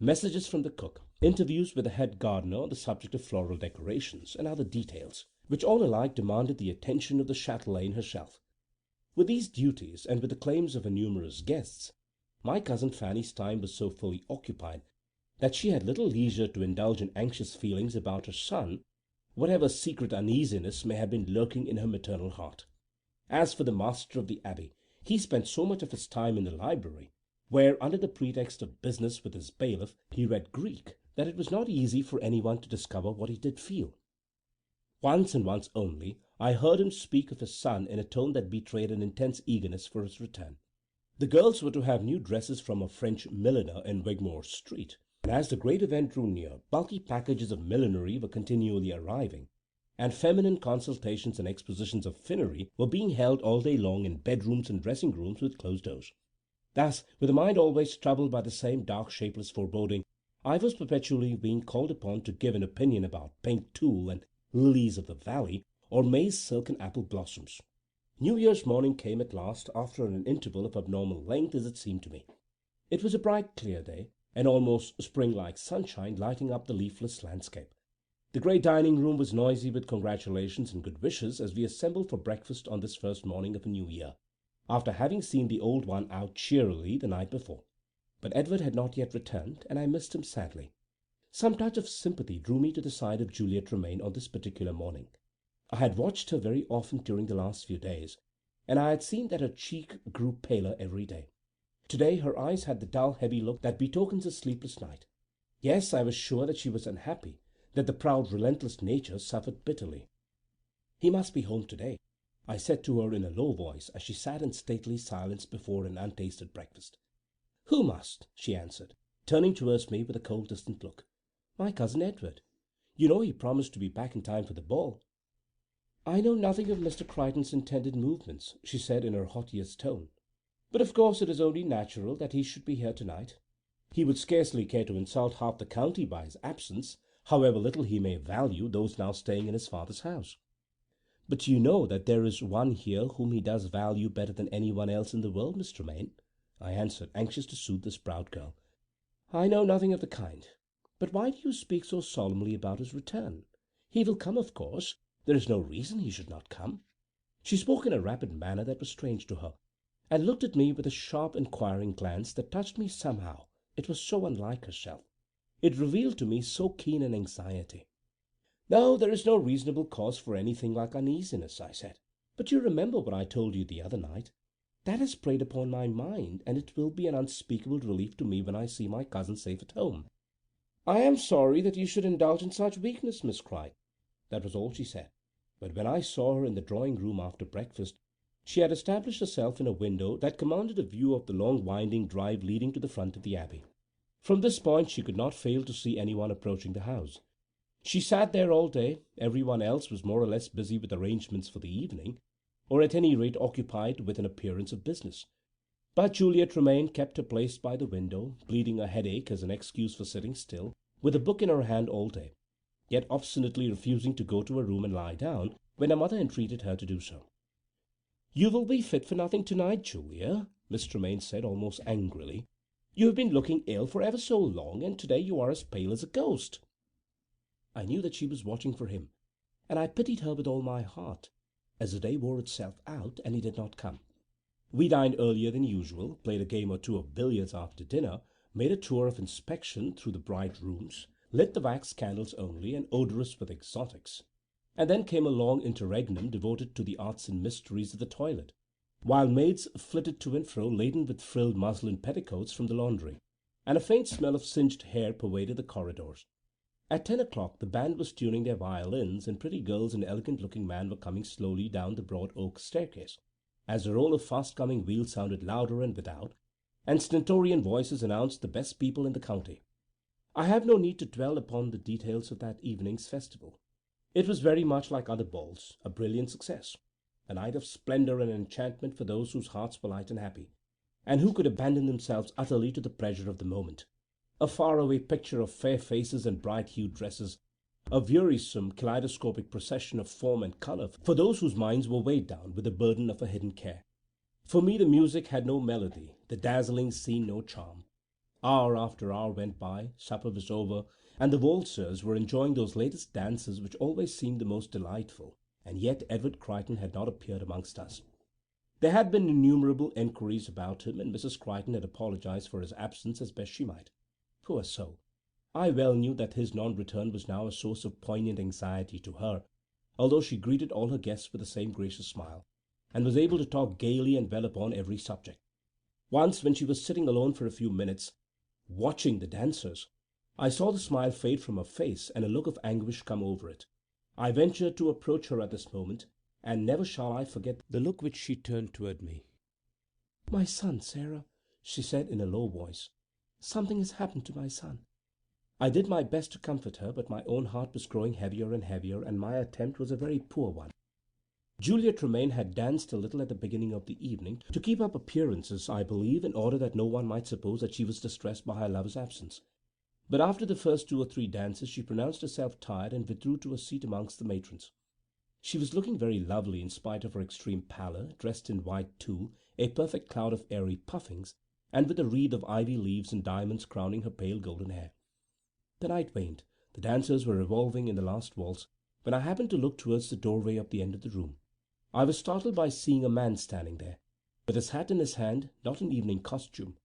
messages from the cook, interviews with the head gardener on the subject of floral decorations, and other details, which all alike demanded the attention of the chatelaine herself. With these duties, and with the claims of her numerous guests, my cousin Fanny's time was so fully occupied that she had little leisure to indulge in anxious feelings about her son, whatever secret uneasiness may have been lurking in her maternal heart. As for the master of the abbey, he spent so much of his time in the library, where, under the pretext of business with his bailiff, he read Greek, that it was not easy for anyone to discover what he did feel. Once and once only I heard him speak of his son in a tone that betrayed an intense eagerness for his return. The girls were to have new dresses from a French milliner in Wigmore Street, and as the great event drew near, bulky packages of millinery were continually arriving, and feminine consultations and expositions of finery were being held all day long in bedrooms and dressing-rooms with closed doors. Thus, with a mind always troubled by the same dark, shapeless foreboding, I was perpetually being called upon to give an opinion about pink tulle and lilies of the valley, or maize silk and apple blossoms. New Year's morning came at last, after an interval of abnormal length, as it seemed to me. It was a bright, clear day, and almost spring-like sunshine lighting up the leafless landscape. The great dining-room was noisy with congratulations and good wishes as we assembled for breakfast on this first morning of a new year, after having seen the old one out cheerily the night before. But Edward had not yet returned, and I missed him sadly. Some touch of sympathy drew me to the side of Julia Tremaine on this particular morning. I had watched her very often during the last few days, and I had seen that her cheek grew paler every day. To-day her eyes had the dull, heavy look that betokens a sleepless night. Yes, I was sure that she was unhappy, that the proud, relentless nature suffered bitterly. "He must be home to-day," I said to her in a low voice as she sat in stately silence before an untasted breakfast. "Who must?" she answered, turning towards me with a cold, distant look. "My cousin Edward. You know he promised to be back in time for the ball." "I know nothing of Mr. Crichton's intended movements," she said in her haughtiest tone, "but of course it is only natural that he should be here to-night. He would scarcely care to insult half the county by his absence, however little he may value those now staying in his father's house." "But you know that there is one here whom he does value better than anyone else in the world, Miss Tremaine," I answered, anxious to soothe this proud girl. "I know nothing of the kind. But why do you speak so solemnly about his return? He will come, of course. There is no reason he should not come." She spoke in a rapid manner that was strange to her, and looked at me with a sharp, inquiring glance that touched me somehow, it was so unlike herself. It revealed to me so keen an anxiety. "No, there is no reasonable cause for anything like uneasiness," I said. "But you remember what I told you the other night. That has preyed upon my mind, and it will be an unspeakable relief to me when I see my cousin safe at home." "I am sorry that you should indulge in such weakness, Miss Crichton." That was all she said. But when I saw her in the drawing-room after breakfast, she had established herself in a window that commanded a view of the long winding drive leading to the front of the Abbey. From this point she could not fail to see anyone approaching the house. She sat there all day. Everyone else was more or less busy with arrangements for the evening, or at any rate occupied with an appearance of business. But Juliet Tremaine kept her place by the window, pleading a headache as an excuse for sitting still, with a book in her hand all day, yet obstinately refusing to go to her room and lie down when her mother entreated her to do so. "You will be fit for nothing to-night, Julia," Miss Tremaine said almost angrily. "You have been looking ill for ever so long, and to-day you are as pale as a ghost." I knew that she was watching for him, and I pitied her with all my heart, as the day wore itself out and he did not come. We dined earlier than usual, played a game or two of billiards after dinner, made a tour of inspection through the bright rooms, lit the wax candles only and odorous with exotics, and then came a long interregnum devoted to the arts and mysteries of the toilet, while maids flitted to and fro laden with frilled muslin petticoats from the laundry, and a faint smell of singed hair pervaded the corridors. At 10 o'clock the band was tuning their violins, and pretty girls and elegant-looking men were coming slowly down the broad oak staircase, as the roll of fast-coming wheels sounded louder and without, and stentorian voices announced the best people in the county. I have no need to dwell upon the details of that evening's festival. It was very much like other balls, a brilliant success, a night of splendor and enchantment for those whose hearts were light and happy, and who could abandon themselves utterly to the pleasure of the moment. A far-away picture of fair faces and bright-hued dresses, a wearisome kaleidoscopic procession of form and colour for those whose minds were weighed down with the burden of a hidden care. For me the music had no melody, the dazzling scene no charm. Hour after hour went by, supper was over, and the waltzers were enjoying those latest dances which always seemed the most delightful, and yet Edward Crichton had not appeared amongst us. There had been innumerable enquiries about him, and Mrs. Crichton had apologized for his absence as best she might. Poor soul! I well knew that his non-return was now a source of poignant anxiety to her, although she greeted all her guests with the same gracious smile, and was able to talk gaily and well upon every subject. Once, when she was sitting alone for a few minutes, watching the dancers, I saw the smile fade from her face and a look of anguish come over it. I ventured to approach her at this moment, and never shall I forget the look which she turned toward me. "My son, Sarah," she said in a low voice. "Something has happened to my son." I did my best to comfort her, but my own heart was growing heavier and heavier, and my attempt was a very poor one. Juliet Tremaine had danced a little at the beginning of the evening, to keep up appearances, I believe, in order that no one might suppose that she was distressed by her lover's absence. But after the first 2 or 3 dances she pronounced herself tired and withdrew to a seat amongst the matrons. She was looking very lovely in spite of her extreme pallor, dressed in white tulle, a perfect cloud of airy puffings, and with a wreath of ivy leaves and diamonds crowning her pale golden hair. The night waned, the dancers were revolving in the last waltz, when I happened to look towards the doorway of the end of the room. I was startled by seeing a man standing there, with his hat in his hand, not in evening costume,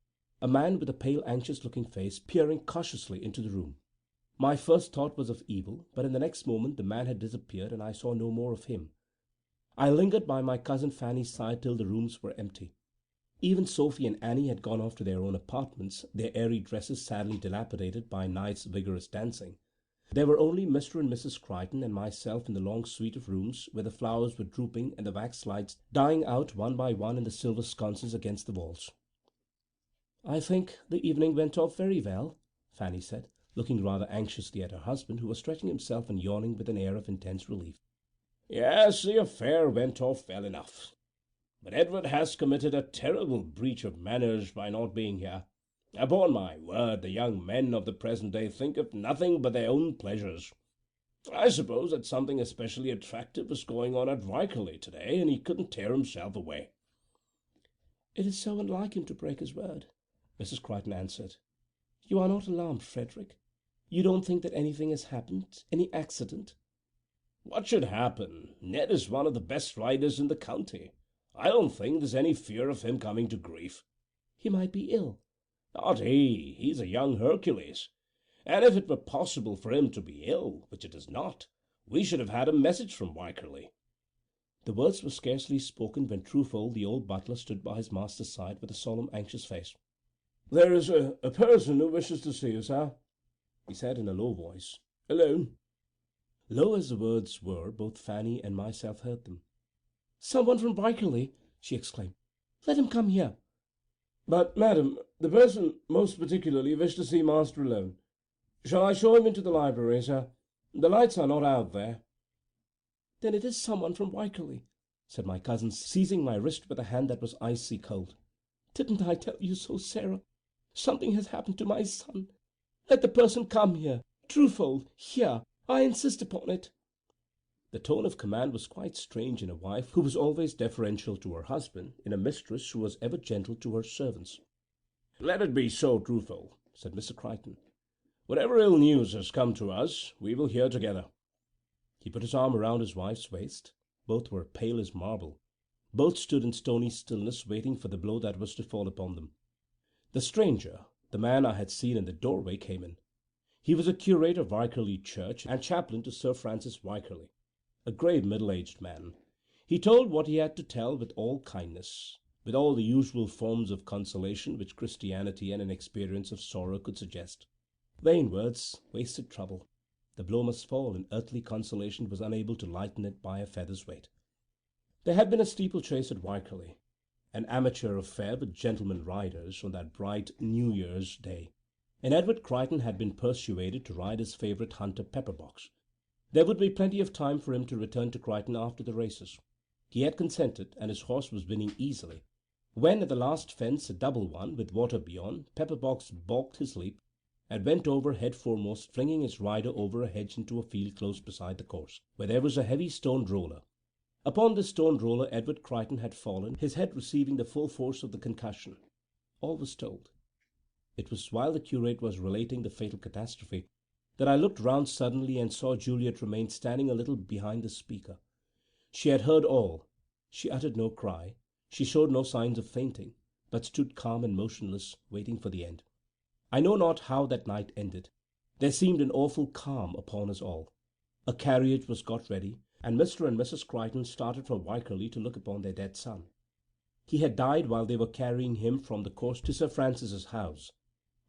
a man with a pale, anxious-looking face, peering cautiously into the room. My first thought was of evil, but in the next moment the man had disappeared, and I saw no more of him. I lingered by my cousin Fanny's side till the rooms were empty. Even Sophie and Annie had gone off to their own apartments, their airy dresses sadly dilapidated by a night's vigorous dancing. There were only Mr. and Mrs. Crichton and myself in the long suite of rooms where the flowers were drooping and the wax lights dying out one by one in the silver sconces against the walls. "I think the evening went off very well," Fanny said, looking rather anxiously at her husband, who was stretching himself and yawning with an air of intense relief. "Yes, the affair went off well enough. But Edward has committed a terrible breach of manners by not being here. Upon my word, the young men of the present day think of nothing but their own pleasures. I suppose that something especially attractive was going on at Wykerley to-day, and he couldn't tear himself away." "It is so unlike him to break his word," Mrs. Crichton answered. "You are not alarmed, Frederick? You don't think that anything has happened, any accident?" "What should happen? Ned is one of the best riders in the county. I don't think there's any fear of him coming to grief." "He might be ill." "Not he. He's a young Hercules. And if it were possible for him to be ill, which it is not, we should have had a message from Wykerley." The words were scarcely spoken when Truefold, the old butler, stood by his master's side with a solemn, anxious face. "There is a person who wishes to see you, sir," he said in a low voice. "Alone." Low as the words were, both Fanny and myself heard them. "Someone from Wykerley!" she exclaimed. "Let him come here." "But, madam, the person most particularly wished to see master alone. Shall I show him into the library, sir? The lights are not out there." "Then it is someone from Wykerley," said my cousin, seizing my wrist with a hand that was icy cold. "Didn't I tell you so, Sarah? Something has happened to my son. Let the person come here. Truefold, here. I insist upon it." The tone of command was quite strange in a wife who was always deferential to her husband, in a mistress who was ever gentle to her servants. "Let it be so, Truefold," said Mr. Crichton. "Whatever ill news has come to us, we will hear together." He put his arm around his wife's waist. Both were pale as marble. Both stood in stony stillness, waiting for the blow that was to fall upon them. The stranger, the man I had seen in the doorway, came in. He was a curate of Wykerley Church and chaplain to Sir Francis Wykerley, a grave middle-aged man. He told what he had to tell with all kindness, with all the usual forms of consolation which Christianity and an experience of sorrow could suggest. Vain words, wasted trouble. The blow must fall, and earthly consolation was unable to lighten it by a feather's weight. There had been a steeplechase at Wykerley, an amateur affair with gentlemen riders, on that bright New Year's Day, and Edward Crichton had been persuaded to ride his favourite hunter Pepperbox. There would be plenty of time for him to return to Crichton after the races. He had consented, and his horse was winning easily, when at the last fence, a double one, with water beyond, Pepperbox balked his leap, and went over head foremost, flinging his rider over a hedge into a field close beside the course, where there was a heavy stone roller. Upon this stone roller Edward Crichton had fallen, his head receiving the full force of the concussion. All was told. It was while the curate was relating the fatal catastrophe that I looked round suddenly and saw Juliet remain standing a little behind the speaker. She had heard all. She uttered no cry. She showed no signs of fainting, but stood calm and motionless, waiting for the end. I know not how that night ended. There seemed an awful calm upon us all. A carriage was got ready, and Mr. and Mrs. Crichton started for Wykerley to look upon their dead son. He had died while they were carrying him from the course to Sir Francis's house.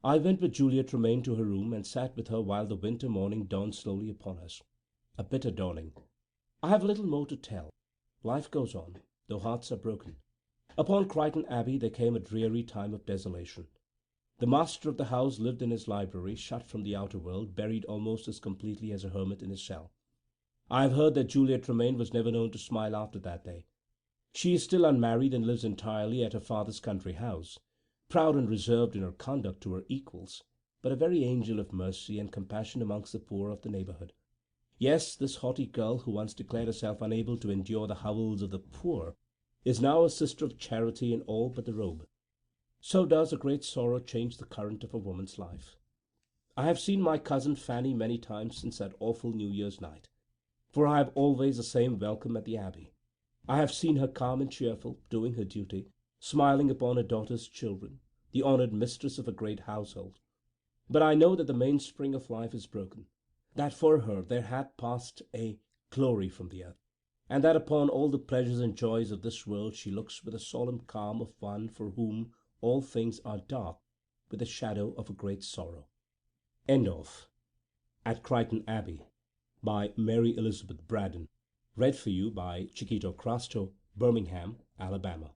I went with Juliet Tremaine to her room, and sat with her while the winter morning dawned slowly upon us. A bitter dawning. I have little more to tell. Life goes on, though hearts are broken. Upon Crichton Abbey there came a dreary time of desolation. The master of the house lived in his library, shut from the outer world, buried almost as completely as a hermit in his cell. I have heard that Juliet Tremaine was never known to smile after that day. She is still unmarried and lives entirely at her father's country house, proud and reserved in her conduct to her equals, but a very angel of mercy and compassion amongst the poor of the neighbourhood. Yes, this haughty girl, who once declared herself unable to endure the howls of the poor, is now a sister of charity in all but the robe. So does a great sorrow change the current of a woman's life. I have seen my cousin Fanny many times since that awful New Year's night, for I have always the same welcome at the Abbey. I have seen her calm and cheerful, doing her duty, smiling upon her daughter's children, the honoured mistress of a great household. But I know that the mainspring of life is broken, that for her there hath passed a glory from the earth, and that upon all the pleasures and joys of this world she looks with the solemn calm of one for whom all things are dark with the shadow of a great sorrow. End of at Crichton Abbey by Mary Elizabeth Braddon. Read for you by Chiquito Crasto, Birmingham, Alabama.